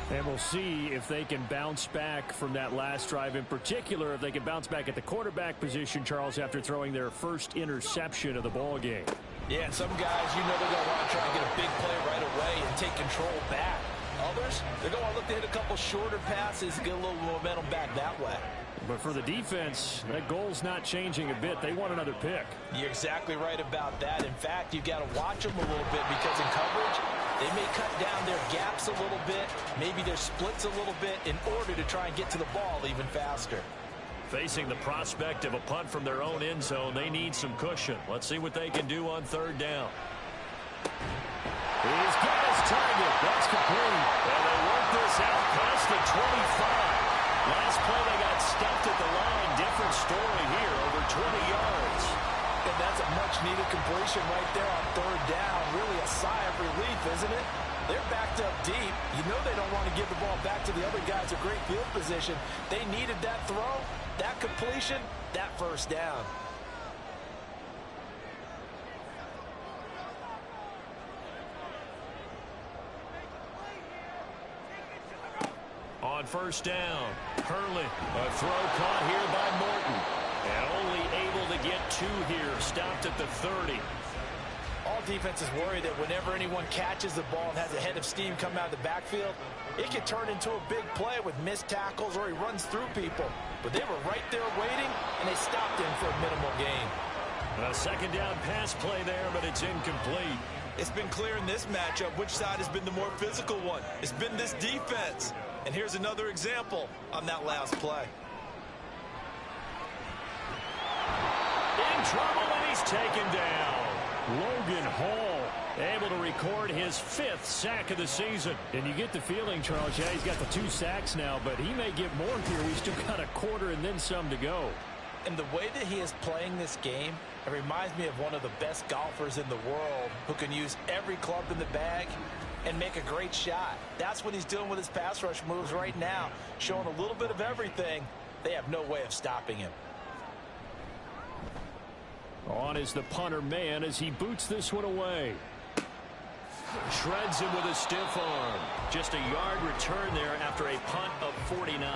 And we'll see if they can bounce back from that last drive, in particular if they can bounce back at the quarterback position, Charles, after throwing their first interception of the ball game. Yeah, and some guys, you know, they're going to want to try and get a big play right away and take control back. Others, they're going to look to hit a couple shorter passes and get a little momentum back that way. But for the defense, that goal's not changing a bit. They want another pick. You're exactly right about that. In fact, you've got to watch them a little bit because in coverage, they may cut down their gaps a little bit, maybe their splits a little bit in order to try and get to the ball even faster. Facing the prospect of a punt from their own end zone, they need some cushion. Let's see what they can do on third down. He's got his target. That's complete. And they work this out past the 25. Last play they got stuffed at the line. Different story here, over 20 yards. And that's a much-needed completion right there on third down. Really a sigh of relief, isn't it? They're backed up deep. You know they don't want to give the ball back to the other guys. A great field position. They needed that throw, that completion, that first down. On first down, Hurley. A throw caught here by Morton. And only able to get 2 here. Stopped at the 30. All defenses worry that whenever anyone catches the ball and has a head of steam come out of the backfield, it can turn into a big play with missed tackles or he runs through people. But they were right there waiting, and they stopped him for a minimal gain. A second down pass play there, but it's incomplete. It's been clear in this matchup which side has been the more physical one. It's been this defense. And here's another example on that last play. In trouble, and he's taken down. Logan Hall able to record his 5th sack of the season. And you get the feeling, Charles, yeah, he's got the 2 sacks now, but he may get more here. We still got a quarter and then some to go. And the way that he is playing this game, it reminds me of one of the best golfers in the world who can use every club in the bag and make a great shot. That's what he's doing with his pass rush moves right now, showing a little bit of everything. They have no way of stopping him. On is the punter man as he boots this one away. Shreds him with a stiff arm. Just a yard return there after a punt of 49.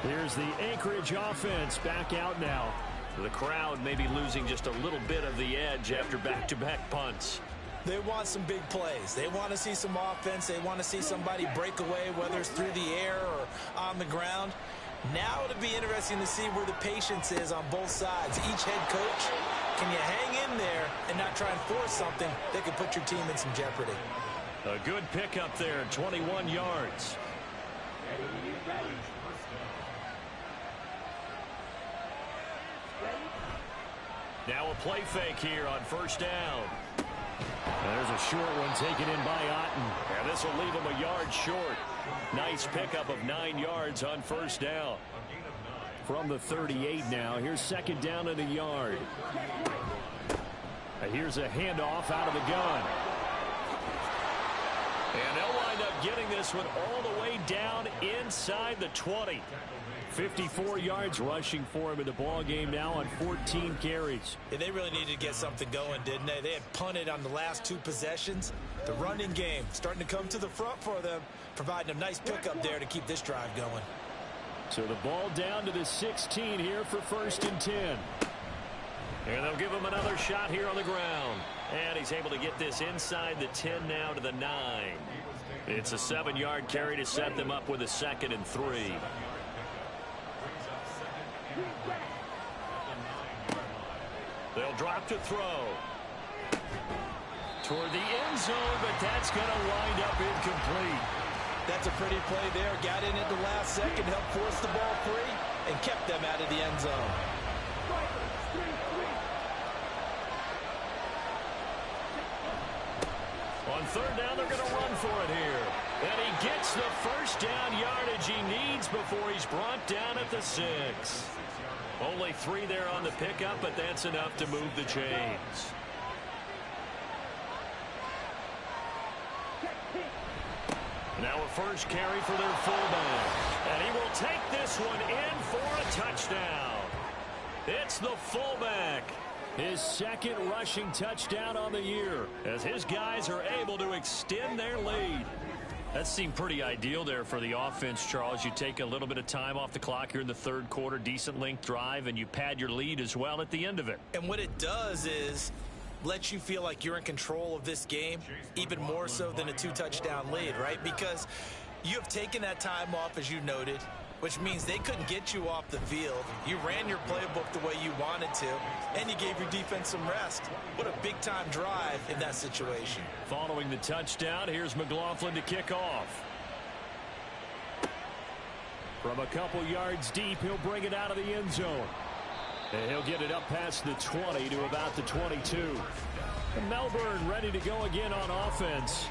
Here's the Anchorage offense back out now. The crowd may be losing just a little bit of the edge after back-to-back punts. They want some big plays. They want to see some offense. They want to see somebody break away, whether it's through the air or on the ground. Now it'll be interesting to see where the patience is on both sides. Each head coach, can you hang in there and not try and force something that could put your team in some jeopardy? A good pickup there, 21 yards. Now a play fake here on first down. There's a short one taken in by Otten. And this will leave him a yard short. Nice pickup of 9 yards on first down. From the 38 now, here's second down and a yard. Here's a handoff out of the gun. And they'll wind up getting this one all the way down inside the 20. 54 yards rushing for him in the ball game now on 14 carries. Yeah, they really needed to get something going, didn't they? They had punted on the last 2 possessions. The running game starting to come to the front for them, providing a nice pickup there to keep this drive going. So the ball down to the 16 here for 1st and 10. And they'll give him another shot here on the ground. And he's able to get this inside the 10 now to the 9. It's a 7-yard carry to set them up with a 2nd and 3. They'll drop to throw. Toward the end zone, but that's going to wind up incomplete. That's a pretty play there. Got in at the last second, helped force the ball free, and kept them out of the end zone. On 3rd down, they're going to run for it here. And he gets the first down yardage he needs before he's brought down at the 6. Only 3 there on the pickup, but that's enough to move the chains. Now a first carry for their fullback. And he will take this one in for a touchdown. It's the fullback. His 2nd rushing touchdown on the year as his guys are able to extend their lead. That seemed pretty ideal there for the offense, Charles. You take a little bit of time off the clock here in the 3rd quarter, decent length drive, and you pad your lead as well at the end of it. And what it does is lets you feel like you're in control of this game, even more so than a 2-touchdown lead, right? Because you have taken that time off, as you noted, which means they couldn't get you off the field. You ran your playbook the way you wanted to, and you gave your defense some rest. What a big-time drive in that situation. Following the touchdown, here's McLaughlin to kick off. From a couple yards deep, he'll bring it out of the end zone. And he'll get it up past the 20 to about the 22. And Melbourne ready to go again on offense.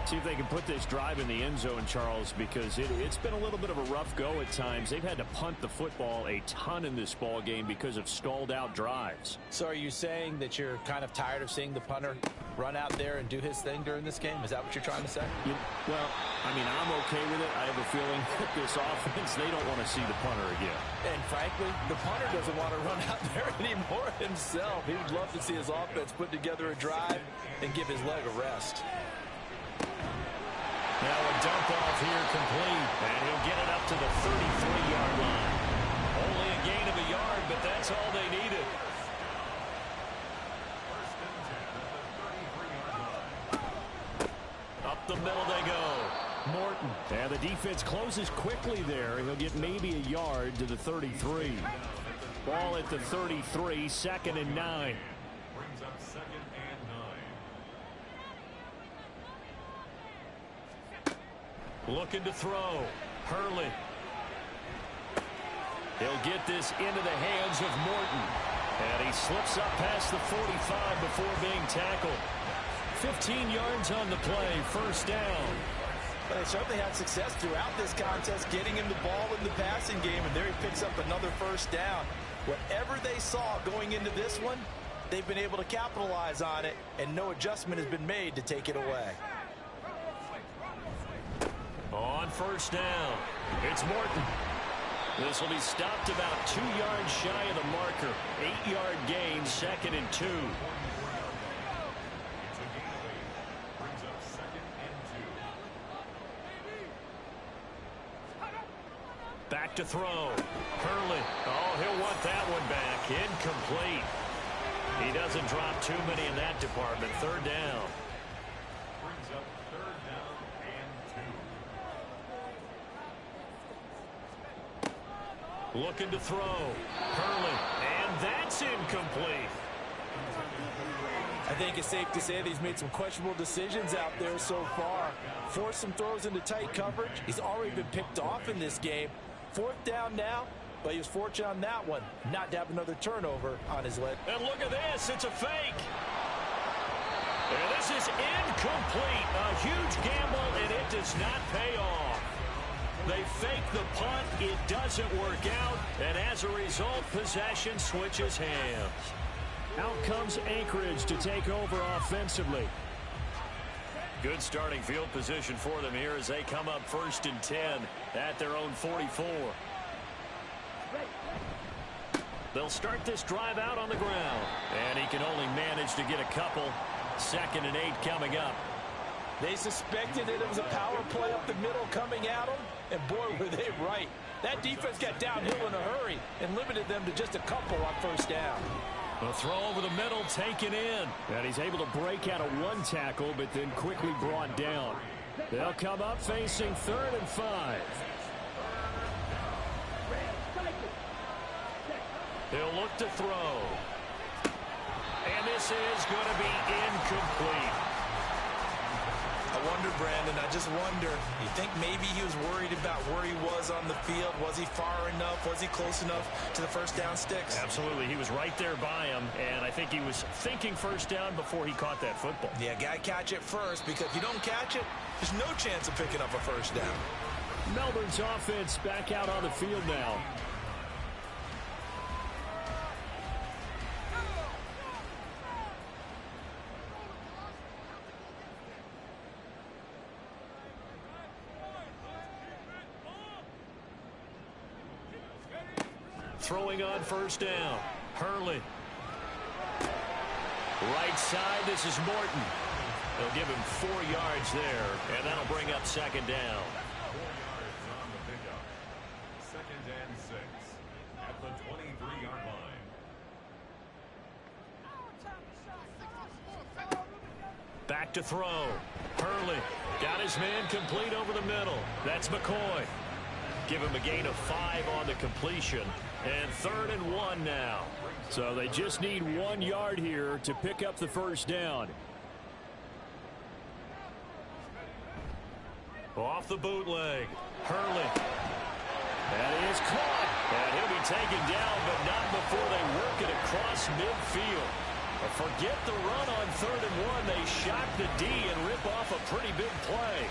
See if they can put this drive in the end zone, Charles, because it's been a little bit of a rough go at times. They've had to punt the football a ton in this ball game because of stalled-out drives. So are you saying that you're kind of tired of seeing the punter run out there and do his thing during this game? Is that what you're trying to say? Well, I mean, I'm okay with it. I have a feeling that this offense, they don't want to see the punter again. And frankly, the punter doesn't want to run out there anymore himself. He would love to see his offense put together a drive and give his leg a rest. Now a dump off here complete, and he'll get it up to the 33-yard line. Only a gain of a yard, but that's all they needed. Up the middle they go. Morton. And the defense closes quickly there. He'll get maybe a yard to the 33. Ball at the 33, 2nd and 9. Looking to throw. Hurley. He'll get this into the hands of Morton. And he slips up past the 45 before being tackled. 15 yards on the play, first down. But they certainly had success throughout this contest, getting him the ball in the passing game, and there he picks up another first down. Whatever they saw going into this one, they've been able to capitalize on it, and no adjustment has been made to take it away. On first down, it's Morton. This will be stopped about 2 yards shy of the marker. 8-yard gain, 2nd and 2. Back to throw. Hurley. Oh, he'll want that one back. Incomplete. He doesn't drop too many in that department. 3rd down. Looking to throw. Hurley. And that's incomplete. I think it's safe to say that he's made some questionable decisions out there so far. Forced some throws into tight coverage. He's already been picked off in this game. 4th down now, but he was fortunate on that one not to have another turnover on his leg. And look at this. It's a fake. And this is incomplete. A huge gamble, and it does not pay off. They fake the punt. It doesn't work out. And as a result, possession switches hands. Out comes Anchorage to take over offensively. Good starting field position for them here as they come up 1st and 10 at their own 44. They'll start this drive out on the ground. And he can only manage to get a couple. 2nd and 8 coming up. They suspected that it was a power play up the middle coming at them, and boy, were they right. That defense got downhill in a hurry and limited them to just a couple on 1st down. A throw over the middle taken in. And he's able to break out of 1 tackle, but then quickly brought down. They'll come up facing 3rd and 5. He'll look to throw. And this is going to be incomplete. I wonder, Brandon, I just wonder, you think maybe he was worried about where he was on the field? Was he far enough? Was he close enough to the 1st down sticks? Absolutely. He was right there by him, and I think he was thinking 1st down before he caught that football. Yeah, got to catch it first, because if you don't catch it, there's no chance of picking up a 1st down. Melbourne's offense back out on the field now. Throwing on 1st down. Hurley. Right side, this is Morton. They'll give him 4 yards there, and that'll bring up 2nd down. 2nd and 6 at the 23-yard line. Back to throw. Hurley got his man complete over the middle. That's McCoy. Give him a gain of 5 on the completion. And 3rd and 1 now. So they just need 1 yard here to pick up the 1st down. Off the bootleg. Hurley. That is caught. And he'll be taken down, but not before they work it across midfield. Forget the run on 3rd and 1. They shock the D and rip off a pretty big play.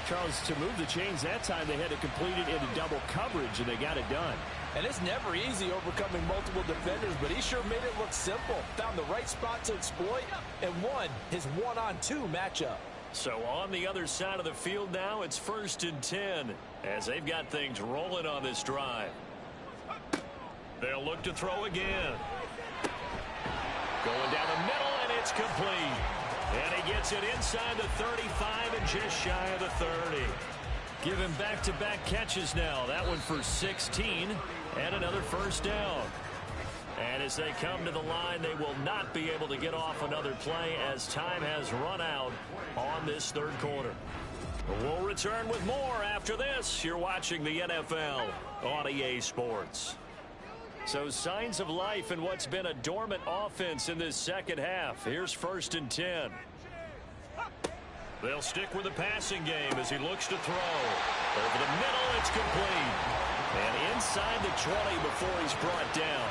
Charles, to move the chains that time, they had to complete it into double coverage, and they got it done. And it's never easy overcoming multiple defenders, but he sure made it look simple. Found the right spot to exploit and won his 1-on-2 matchup. So on the other side of the field now, it's 1st and 10 as they've got things rolling on this drive. They'll look to throw again. Going down the middle, and it's complete. And he gets it inside the 35 and just shy of the 30. Give him back-to-back catches now. That one for 16 and another 1st down. And as they come to the line, they will not be able to get off another play as time has run out on this 3rd quarter. We'll return with more after this. You're watching the NFL on EA Sports. So signs of life in what's been a dormant offense in this 2nd half. Here's 1st and 10. They'll stick with the passing game as he looks to throw. Over the middle, it's complete. And inside the 20 before he's brought down.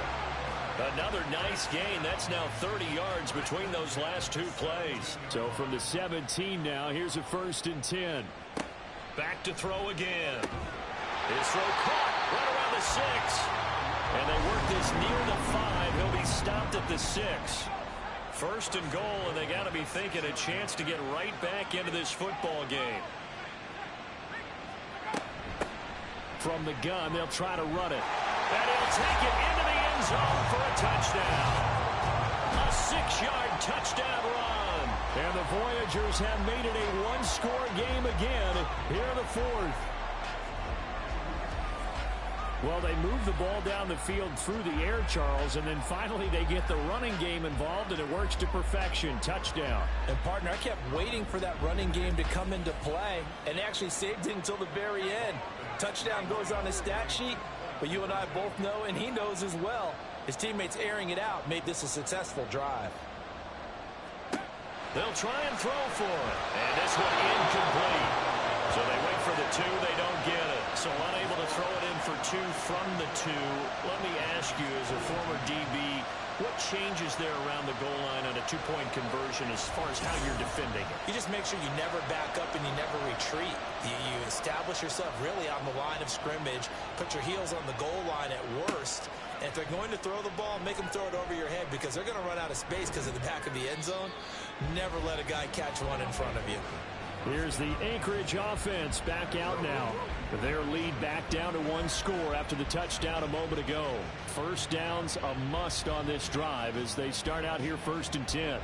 Another nice gain. That's now 30 yards between those last 2 plays. So from the 17 now, here's a 1st and 10. Back to throw again. His throw caught right around the 6. And they work this near the 5. He'll be stopped at the 6. 1st and goal, and they got to be thinking a chance to get right back into this football game. From the gun, they'll try to run it. And he'll take it into the end zone for a touchdown. A 6-yard touchdown run. And the Voyagers have made it a 1-score game again here in the 4th. Well, they move the ball down the field through the air, Charles, and then finally they get the running game involved, and it works to perfection. Touchdown. And, partner, I kept waiting for that running game to come into play, and actually saved it until the very end. Touchdown goes on his stat sheet, but you and I both know, and he knows as well, his teammates airing it out made this a successful drive. They'll try and throw for it, and this one incomplete. So they wait for the 2, they don't get it. So unable to throw it in for 2 from the 2. Let me ask you, as a former DB, What changes there around the goal line on a two-point conversion as far as how you're defending it? You just make sure you never back up and you never retreat. You establish yourself really on the line of scrimmage, put your heels on the goal line at worst, and if they're going to throw the ball, make them throw it over your head because they're going to run out of space because of the back of the end zone. Never let a guy catch one in front of you. Here's the Anchorage offense back out now. Their lead back down to 1 score after the touchdown a moment ago. First down's a must on this drive as they start out here 1st and 10.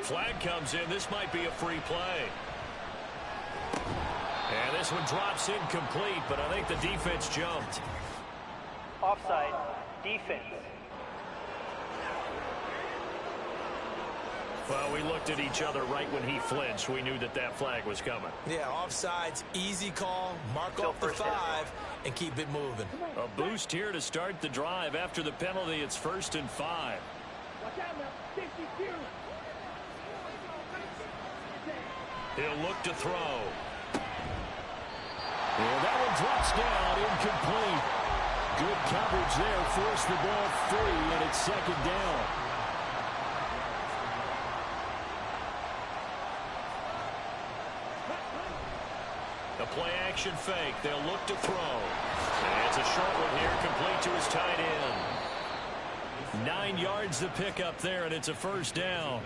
Flag comes in. This might be a free play. And this one drops incomplete, but I think the defense jumped. Offside, defense. Well, we looked at each other right when he flinched. We knew that that flag was coming. Yeah, offsides, easy call, mark off the 5, and keep it moving. A boost here to start the drive. After the penalty, it's 1st and 5. Watch out now, 52. He'll look to throw. And that one drops down, incomplete. Good coverage there, forced the ball free, and it's 2nd down. The play-action fake. They'll look to throw. And it's a short one here, complete to his tight end. 9 yards the pickup there, and it's a 1st down.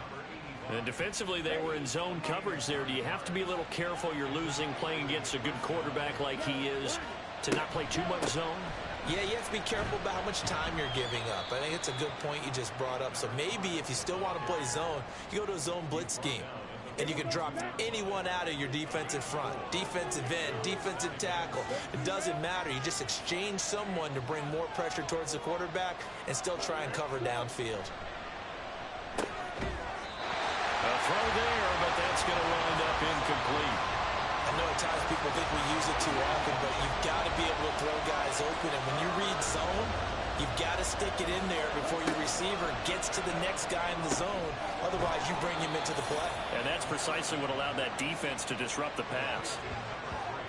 And defensively, they were in zone coverage there. Do you have to be a little careful? You're losing playing against a good quarterback like he is to not play too much zone? Yeah, you have to be careful about how much time you're giving up. I think it's a good point you just brought up. So maybe if you still want to play zone, you go to a zone blitz scheme. And you can drop anyone out of your defensive front. Defensive end, defensive tackle. It doesn't matter. You just exchange someone to bring more pressure towards the quarterback and still try and cover downfield. A throw there, but that's going to wind up incomplete. I know at times people think we use it too often, but you've got to be able to throw guys open. And when you read zone, you've got to stick it in there before your receiver gets to the next guy in the zone. Otherwise, you bring him into the play. And that's precisely what allowed that defense to disrupt the pass.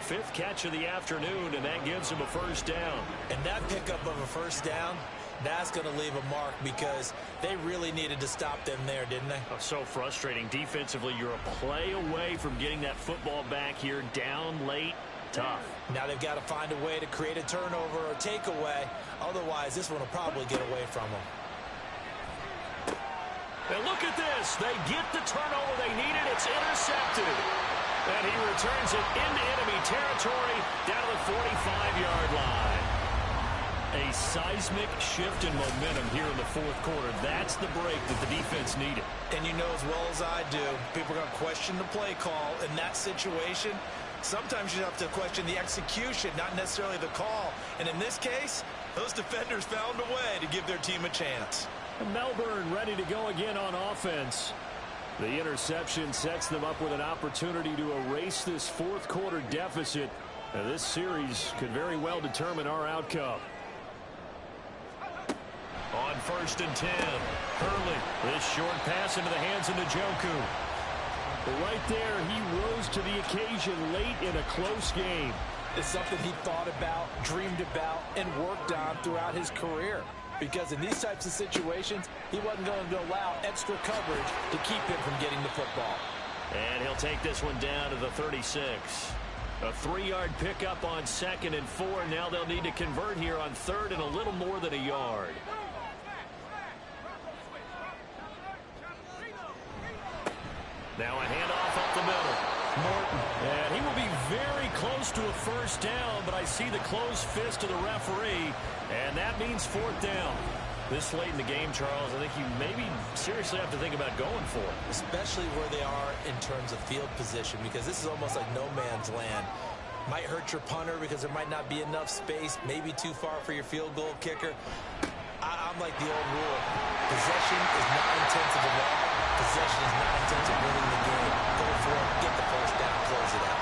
5th catch of the afternoon, and that gives him a 1st down. And that pickup of a 1st down, that's going to leave a mark because they really needed to stop them there, didn't they? Oh, so frustrating. Defensively, you're a play away from getting that football back here down late. Tough. Now they've got to find a way to create a turnover or takeaway. Otherwise, this one will probably get away from them. And look at this. They get the turnover they needed. It's intercepted. And he returns it into enemy territory down to the 45-yard line. A seismic shift in momentum here in the 4th quarter. That's the break that the defense needed. And you know as well as I do, people are going to question the play call in that situation. Sometimes you have to question the execution, not necessarily the call. And in this case, those defenders found a way to give their team a chance. Melbourne ready to go again on offense. The interception sets them up with an opportunity to erase this 4th quarter deficit. Now, this series could very well determine our outcome. On 1st and 10, Hurley. This short pass into the hands of Njoku. Right there, he rose to the occasion late in a close game. It's something he thought about, dreamed about, and worked on throughout his career. Because in these types of situations, he wasn't going to allow extra coverage to keep him from getting the football. And he'll take this one down to the 36. A 3-yard pickup on 2nd and 4. Now they'll need to convert here on 3rd and a little more than a yard. Now a handoff up the middle. Morton. And he will be very close to a 1st down, but I see the closed fist of the referee, and that means 4th down. This late in the game, Charles, I think you maybe seriously have to think about going for it. Especially where they are in terms of field position, because this is almost like no man's land. Might hurt your punter because there might not be enough space, maybe too far for your field goal kicker. I'm like the old rule. Possession is not intensive at all. Possession is not intensive winning the game. Go for it, get the 1st down, close it out.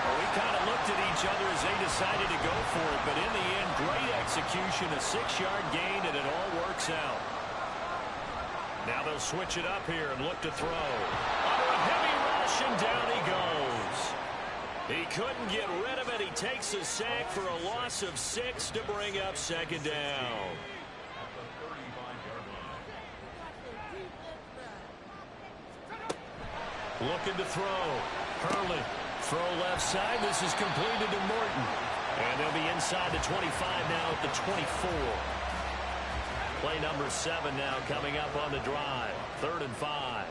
Well, we kind of looked at each other as they decided to go for it, but in the end, great execution, a 6-yard gain, and it all works out. Now they'll switch it up here and look to throw. Under a heavy rush, and down he goes. He couldn't get rid of it. He takes a sack for a loss of 6 to bring up second down. Looking to throw. Hurley. Throw left side. This is completed to Morton. And they'll be inside the 25 now at the 24. Play number 7 now coming up on the drive. 3rd and 5.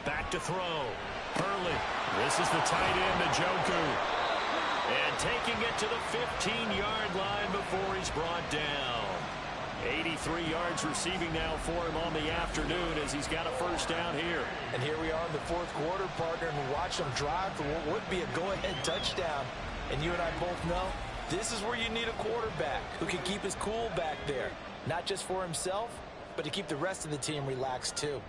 Back to throw. Hurley. This is the tight end, Njoku. And taking it to the 15-yard line before he's brought down. 83 yards receiving now for him on the afternoon as he's got a first down here. And here we are in the 4th quarter, partner, and we watch them drive for what would be a go-ahead touchdown. And you and I both know this is where you need a quarterback who can keep his cool back there. Not just for himself, but to keep the rest of the team relaxed too.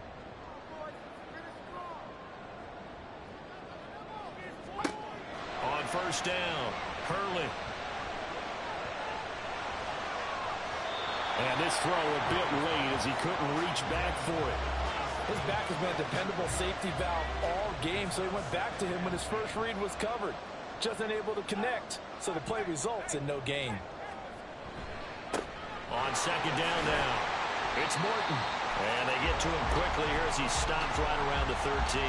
On first down, Hurley. And this throw a bit late as he couldn't reach back for it. His back has been a dependable safety valve all game, so he went back to him when his first read was covered. Just unable to connect, so the play results in no gain. On second down now, it's Morton. And they get to him quickly here as he stops right around the 13.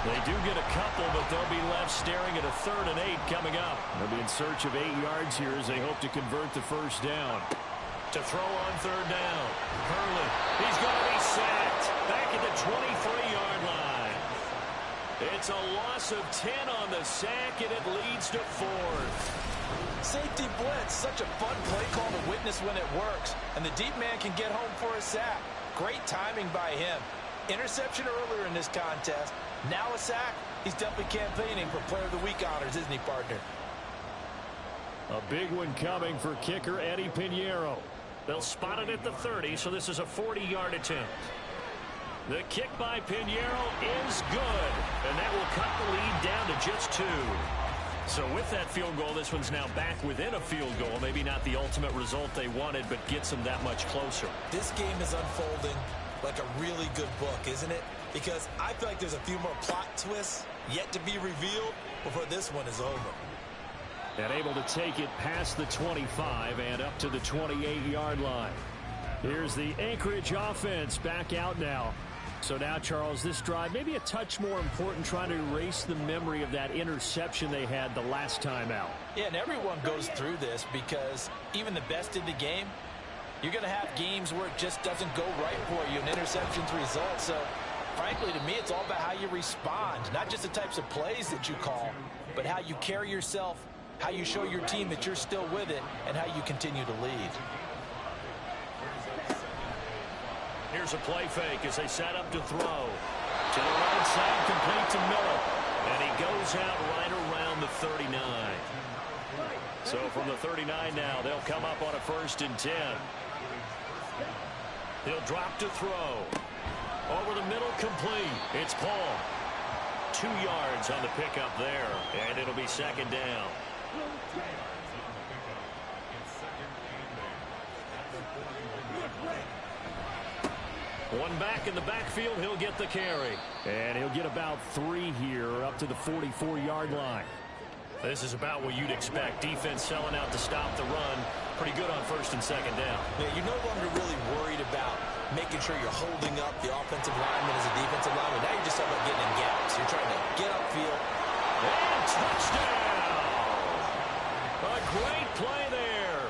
They do get a couple, but they'll be left staring at a 3rd and 8 coming up. They'll be in search of 8 yards here as they hope to convert the first down. To throw on 3rd down. Hurley. He's going to be sacked. Back at the 23-yard line. It's a loss of 10 on the sack, and it leads to 4th. Safety blitz. Such a fun play call to witness when it works. And the deep man can get home for a sack. Great timing by him. Interception earlier in this contest. Now a sack. He's definitely campaigning for Player of the Week honors, isn't he, partner? A big one coming for kicker Eddie Pinheiro. They'll spot it at the 30, so this is a 40-yard attempt. The kick by Pinheiro is good, and that will cut the lead down to just 2. So with that field goal, this one's now back within a field goal. Maybe not the ultimate result they wanted, but gets them that much closer. This game is unfolding like a really good book, isn't it? Because I feel like there's a few more plot twists yet to be revealed before this one is over. And able to take it past the 25 and up to the 28-yard line. Here's the Anchorage offense back out now. So now, Charles, this drive maybe a touch more important, trying to erase the memory of that interception they had the last time out. Yeah, and everyone goes through this because even the best in the game, you're going to have games where it just doesn't go right for you and interceptions result. So, frankly, to me, it's all about how you respond, not just the types of plays that you call, but how you carry yourself, how you show your team that you're still with it, and how you continue to lead. Here's a play fake as they set up to throw. To the right side, complete to Miller. And he goes out right around the 39. So from the 39 now, they'll come up on a 1st and 10. He'll drop to throw. Over the middle, complete. It's Paul. 2 yards on the pickup there, and it'll be 2nd down. One back in the backfield, he'll get the carry. And he'll get about 3 here up to the 44-yard line. This is about what you'd expect. Defense selling out to stop the run. Pretty good on 1st and 2nd down. Yeah, you're no longer really worried about making sure you're holding up the offensive lineman as a defensive lineman. Now you're just talking about getting in gaps. You're trying to get upfield. And touchdown! A great play there.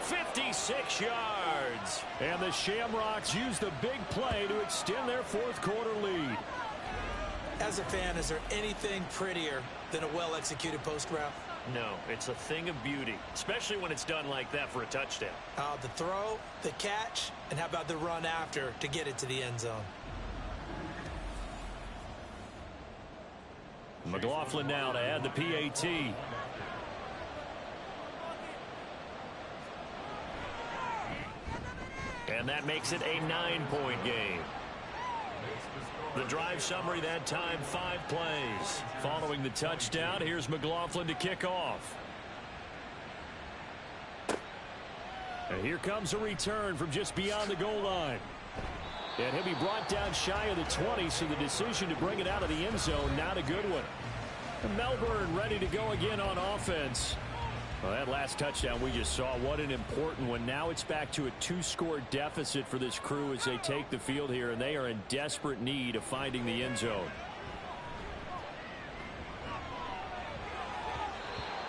56 yards. And the Shamrocks use the big play to extend their 4th quarter lead. As a fan, is there anything prettier than a well-executed post route? No, it's a thing of beauty, especially when it's done like that for a touchdown. The throw, the catch, and how about the run after to get it to the end zone? McLaughlin now to add the PAT. And that makes it a 9-point game. The drive summary that time, 5 plays. Following the touchdown, here's McLaughlin to kick off. And here comes a return from just beyond the goal line. And he'll be brought down shy of the 20, so the decision to bring it out of the end zone, not a good one. Melbourne ready to go again on offense. Well, that last touchdown we just saw, what an important one. Now it's back to a 2-score deficit for this crew as they take the field here, and they are in desperate need of finding the end zone.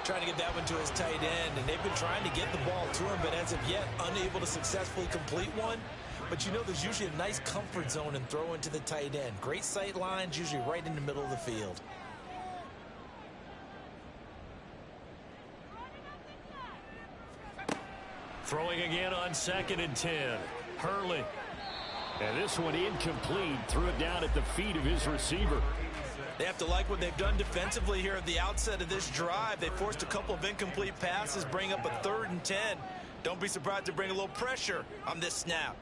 Trying to get that one to his tight end, and they've been trying to get the ball to him, but as of yet, unable to successfully complete one. But you know there's usually a nice comfort zone in throwing to the tight end. Great sight lines, usually right in the middle of the field. Throwing again on 2nd and 10. Hurley. And this one incomplete. Threw it down at the feet of his receiver. They have to like what they've done defensively here at the outset of this drive. They forced a couple of incomplete passes, bring up a 3rd and 10. Don't be surprised to bring a little pressure on this snap.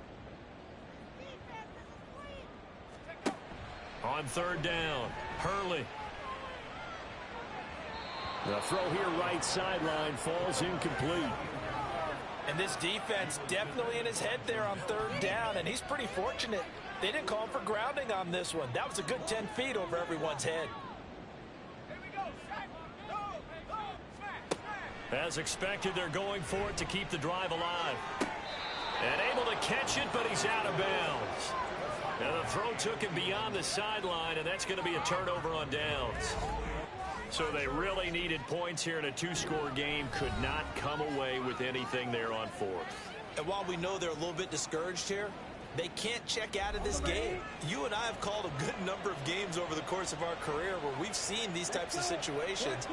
On 3rd down, Hurley. The throw here right sideline falls incomplete. And this defense definitely in his head there on 3rd down, and he's pretty fortunate. They didn't call for grounding on this one. That was a good 10 feet over everyone's head. As expected, they're going for it to keep the drive alive. And able to catch it, but he's out of bounds. Now the throw took him beyond the sideline, and that's going to be a turnover on downs. So they really needed points here in a 2-score game. Could not come away with anything there on 4th. And while we know they're a little bit discouraged here, they can't check out of this game. You and I have called a good number of games over the course of our career where we've seen these types of situations.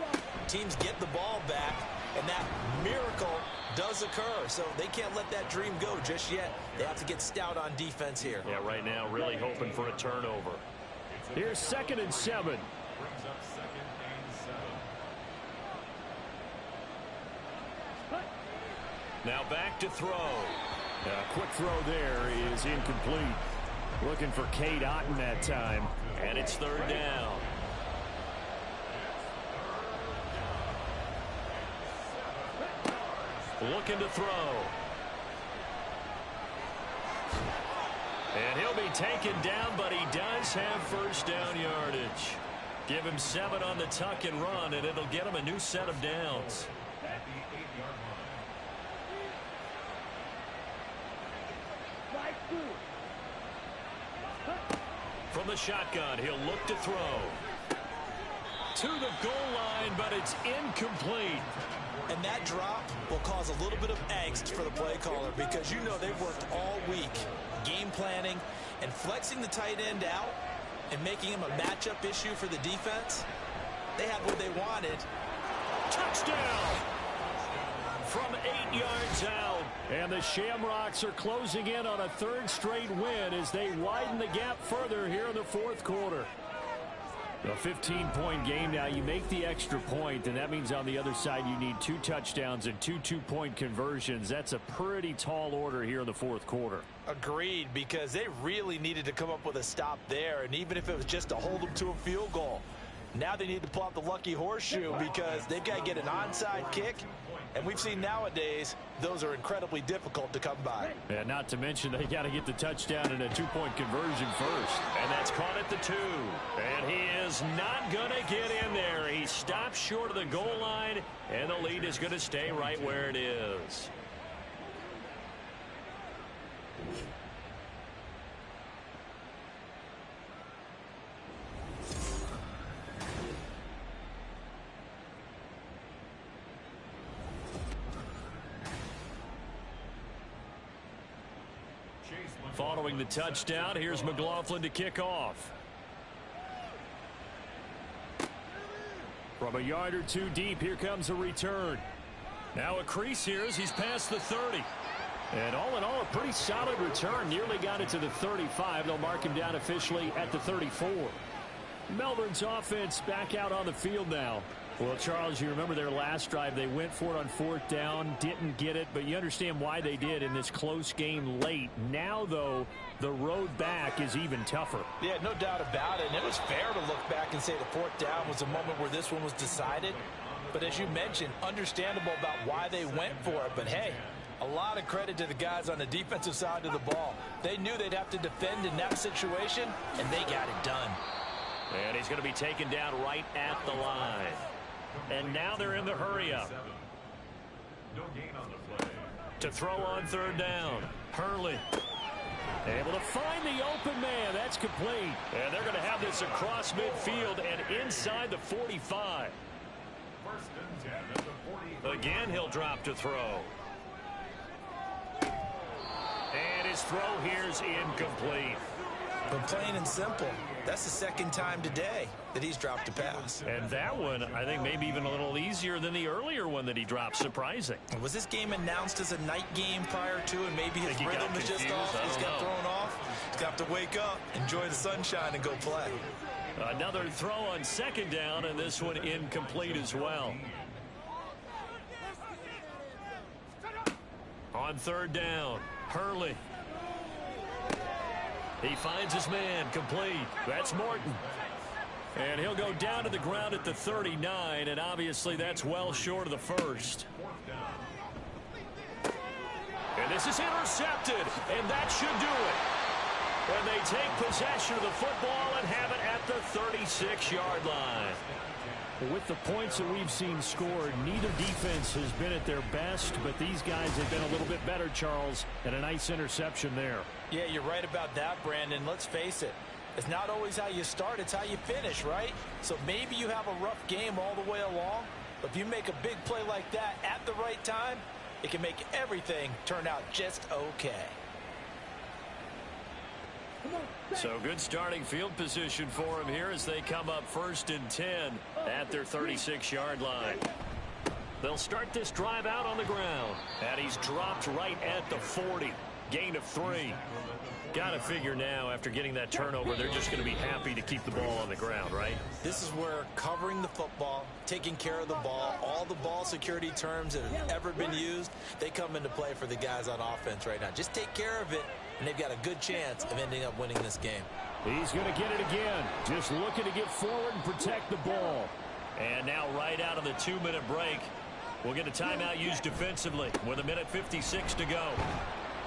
Teams get the ball back, and that miracle does occur. So they can't let that dream go just yet. They have to get stout on defense here. Yeah, right now really hoping for a turnover. Here's 2nd and 7. Now back to throw. A quick throw there is incomplete. Looking for Cade Otton that time. And it's 3rd down. Looking to throw. And he'll be taken down, but he does have 1st down yardage. Give him 7 on the tuck and run, and it'll get him a new set of downs. From the shotgun, he'll look to throw. To the goal line, but it's incomplete. And that drop will cause a little bit of angst for the play caller because you know they've worked all week game planning and flexing the tight end out and making him a matchup issue for the defense. They had what they wanted. Touchdown! From 8 yards out. And the Shamrocks are closing in on a 3rd straight win as they widen the gap further here in the 4th quarter. A 15-point game now. You make the extra point, and that means on the other side you need 2 touchdowns and 2 two-point conversions. That's a pretty tall order here in the 4th quarter. Agreed, because they really needed to come up with a stop there, and even if it was just to hold them to a field goal. Now they need to pull out the lucky horseshoe because they've got to get an onside kick, and we've seen nowadays those are incredibly difficult to come by. And not to mention they got to get the touchdown and a 2-point conversion first. And that's caught at the 2. And he is not going to get in there. He stops short of the goal line, and the lead is going to stay right where it is. Following the touchdown, here's McLaughlin to kick off. From a yard or 2 deep, here comes a return. Now a crease here as he's past the 30. And all in all, a pretty solid return. Nearly got it to the 35. They'll mark him down officially at the 34. Melbourne's offense back out on the field now. Well, Charles, you remember their last drive. They went for it on 4th down, didn't get it, but you understand why they did in this close game late. Now, though, the road back is even tougher. Yeah, no doubt about it. And it was fair to look back and say the 4th down was a moment where this one was decided. But as you mentioned, understandable about why they went for it. But, hey, a lot of credit to the guys on the defensive side of the ball. They knew they'd have to defend in that situation, and they got it done. And he's going to be taken down right at the line. And now they're in the hurry-up. No gain on the play. To throw on third down. Hurley able to find the open man. That's complete. And they're going to have this across midfield and inside the 45. First and 10 at the 40. Again, he'll drop to throw. And his throw here's incomplete. But plain and simple, that's the second time today that he's dropped a pass. And that one, I think, maybe even a little easier than the earlier one that he dropped. Surprising. Was this game announced as a night game prior to, and maybe his rhythm is just off? He's got thrown off. He's got to wake up, enjoy the sunshine, and go play. Another throw on second down, and this one incomplete as well. On third down, Hurley. He finds his man, complete. That's Morton. And he'll go down to the ground at the 39, and obviously that's well short of the first. And this is intercepted, and that should do it. And they take possession of the football and have it at the 36-yard line. With the points that we've seen scored, neither defense has been at their best, but these guys have been a little bit better, Charles, and a nice interception there. Yeah, you're right about that, Brandon. Let's face it. It's not always how you start, it's how you finish, right? So maybe you have a rough game all the way along, but if you make a big play like that at the right time, it can make everything turn out just okay. So good starting field position for him here as they come up first and 10 at their 36-yard line. They'll start this drive out on the ground, and he's dropped right at the 40. Gain of 3. Got to figure now, after getting that turnover, they're just going to be happy to keep the ball on the ground, right? This is where covering the football, taking care of the ball, all the ball security terms that have ever been used, they come into play for the guys on offense right now. Just take care of it, and they've got a good chance of ending up winning this game. He's going to get it again. Just looking to get forward and protect the ball. And now right out of the 2-minute break, we'll get a timeout used defensively with 1:56 to go.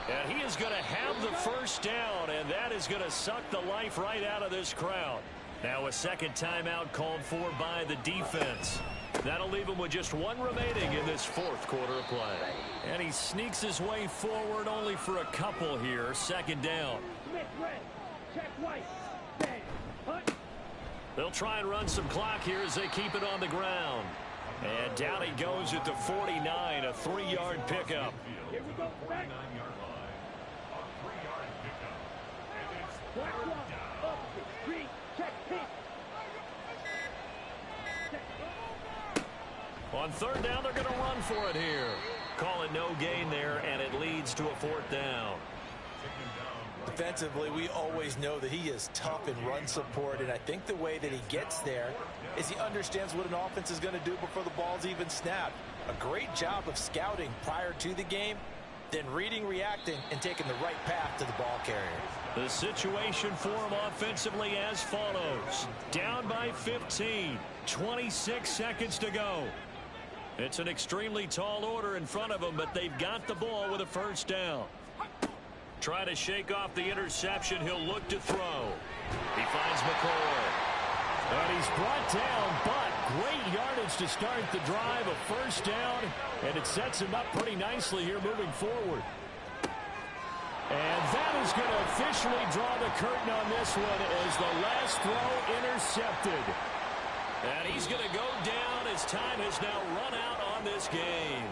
And he is going to have the first down, and that is going to suck the life right out of this crowd. Now a second timeout called for by the defense. That'll leave him with just one remaining in this fourth quarter of play. And he sneaks his way forward only for a couple here. Second down. They'll try and run some clock here as they keep it on the ground. And down he goes at the 49, a 3-yard pickup. Here we go. Back. On third down, they're going to run for it here. Call it no gain there, and it leads to a fourth down. Defensively, we always know that he is tough in run support, and I think the way that he gets there is he understands what an offense is going to do before the ball's even snapped. A great job of scouting prior to the game, then reading, reacting, and taking the right path to the ball carrier. The situation for him offensively as follows. Down by 15, 26 seconds to go. It's an extremely tall order in front of them, but they've got the ball with a first down. Try to shake off the interception. He'll look to throw. He finds McCoy. And he's brought down, but great yardage to start the drive. A first down, and it sets him up pretty nicely here moving forward. And that is going to officially draw the curtain on this one as the last throw intercepted. And he's going to go down as time has now run out on this game.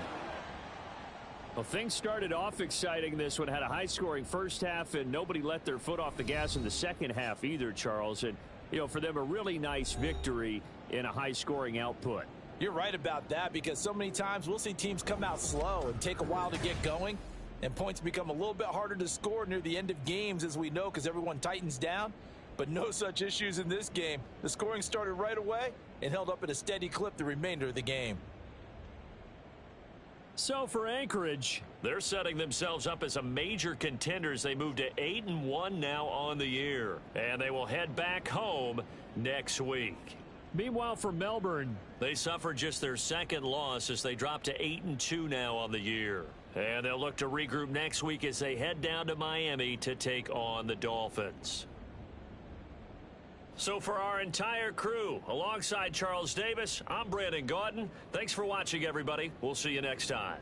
Well, things started off exciting. This one had a high-scoring first half, and nobody let their foot off the gas in the second half either, Charles. And, you know, for them, a really nice victory in a high-scoring output. You're right about that, because so many times we'll see teams come out slow and take a while to get going, and points become a little bit harder to score near the end of games, as we know, because everyone tightens down. But no such issues in this game. The scoring started right away and held up at a steady clip the remainder of the game. So for Anchorage, they're setting themselves up as a major contender as they move to 8-1 now on the year. And they will head back home next week. Meanwhile, for Melbourne, they suffered just their second loss as they drop to 8-2 now on the year. And they'll look to regroup next week as they head down to Miami to take on the Dolphins. So for our entire crew, alongside Charles Davis, I'm Brandon Gaudin. Thanks for watching, everybody. We'll see you next time.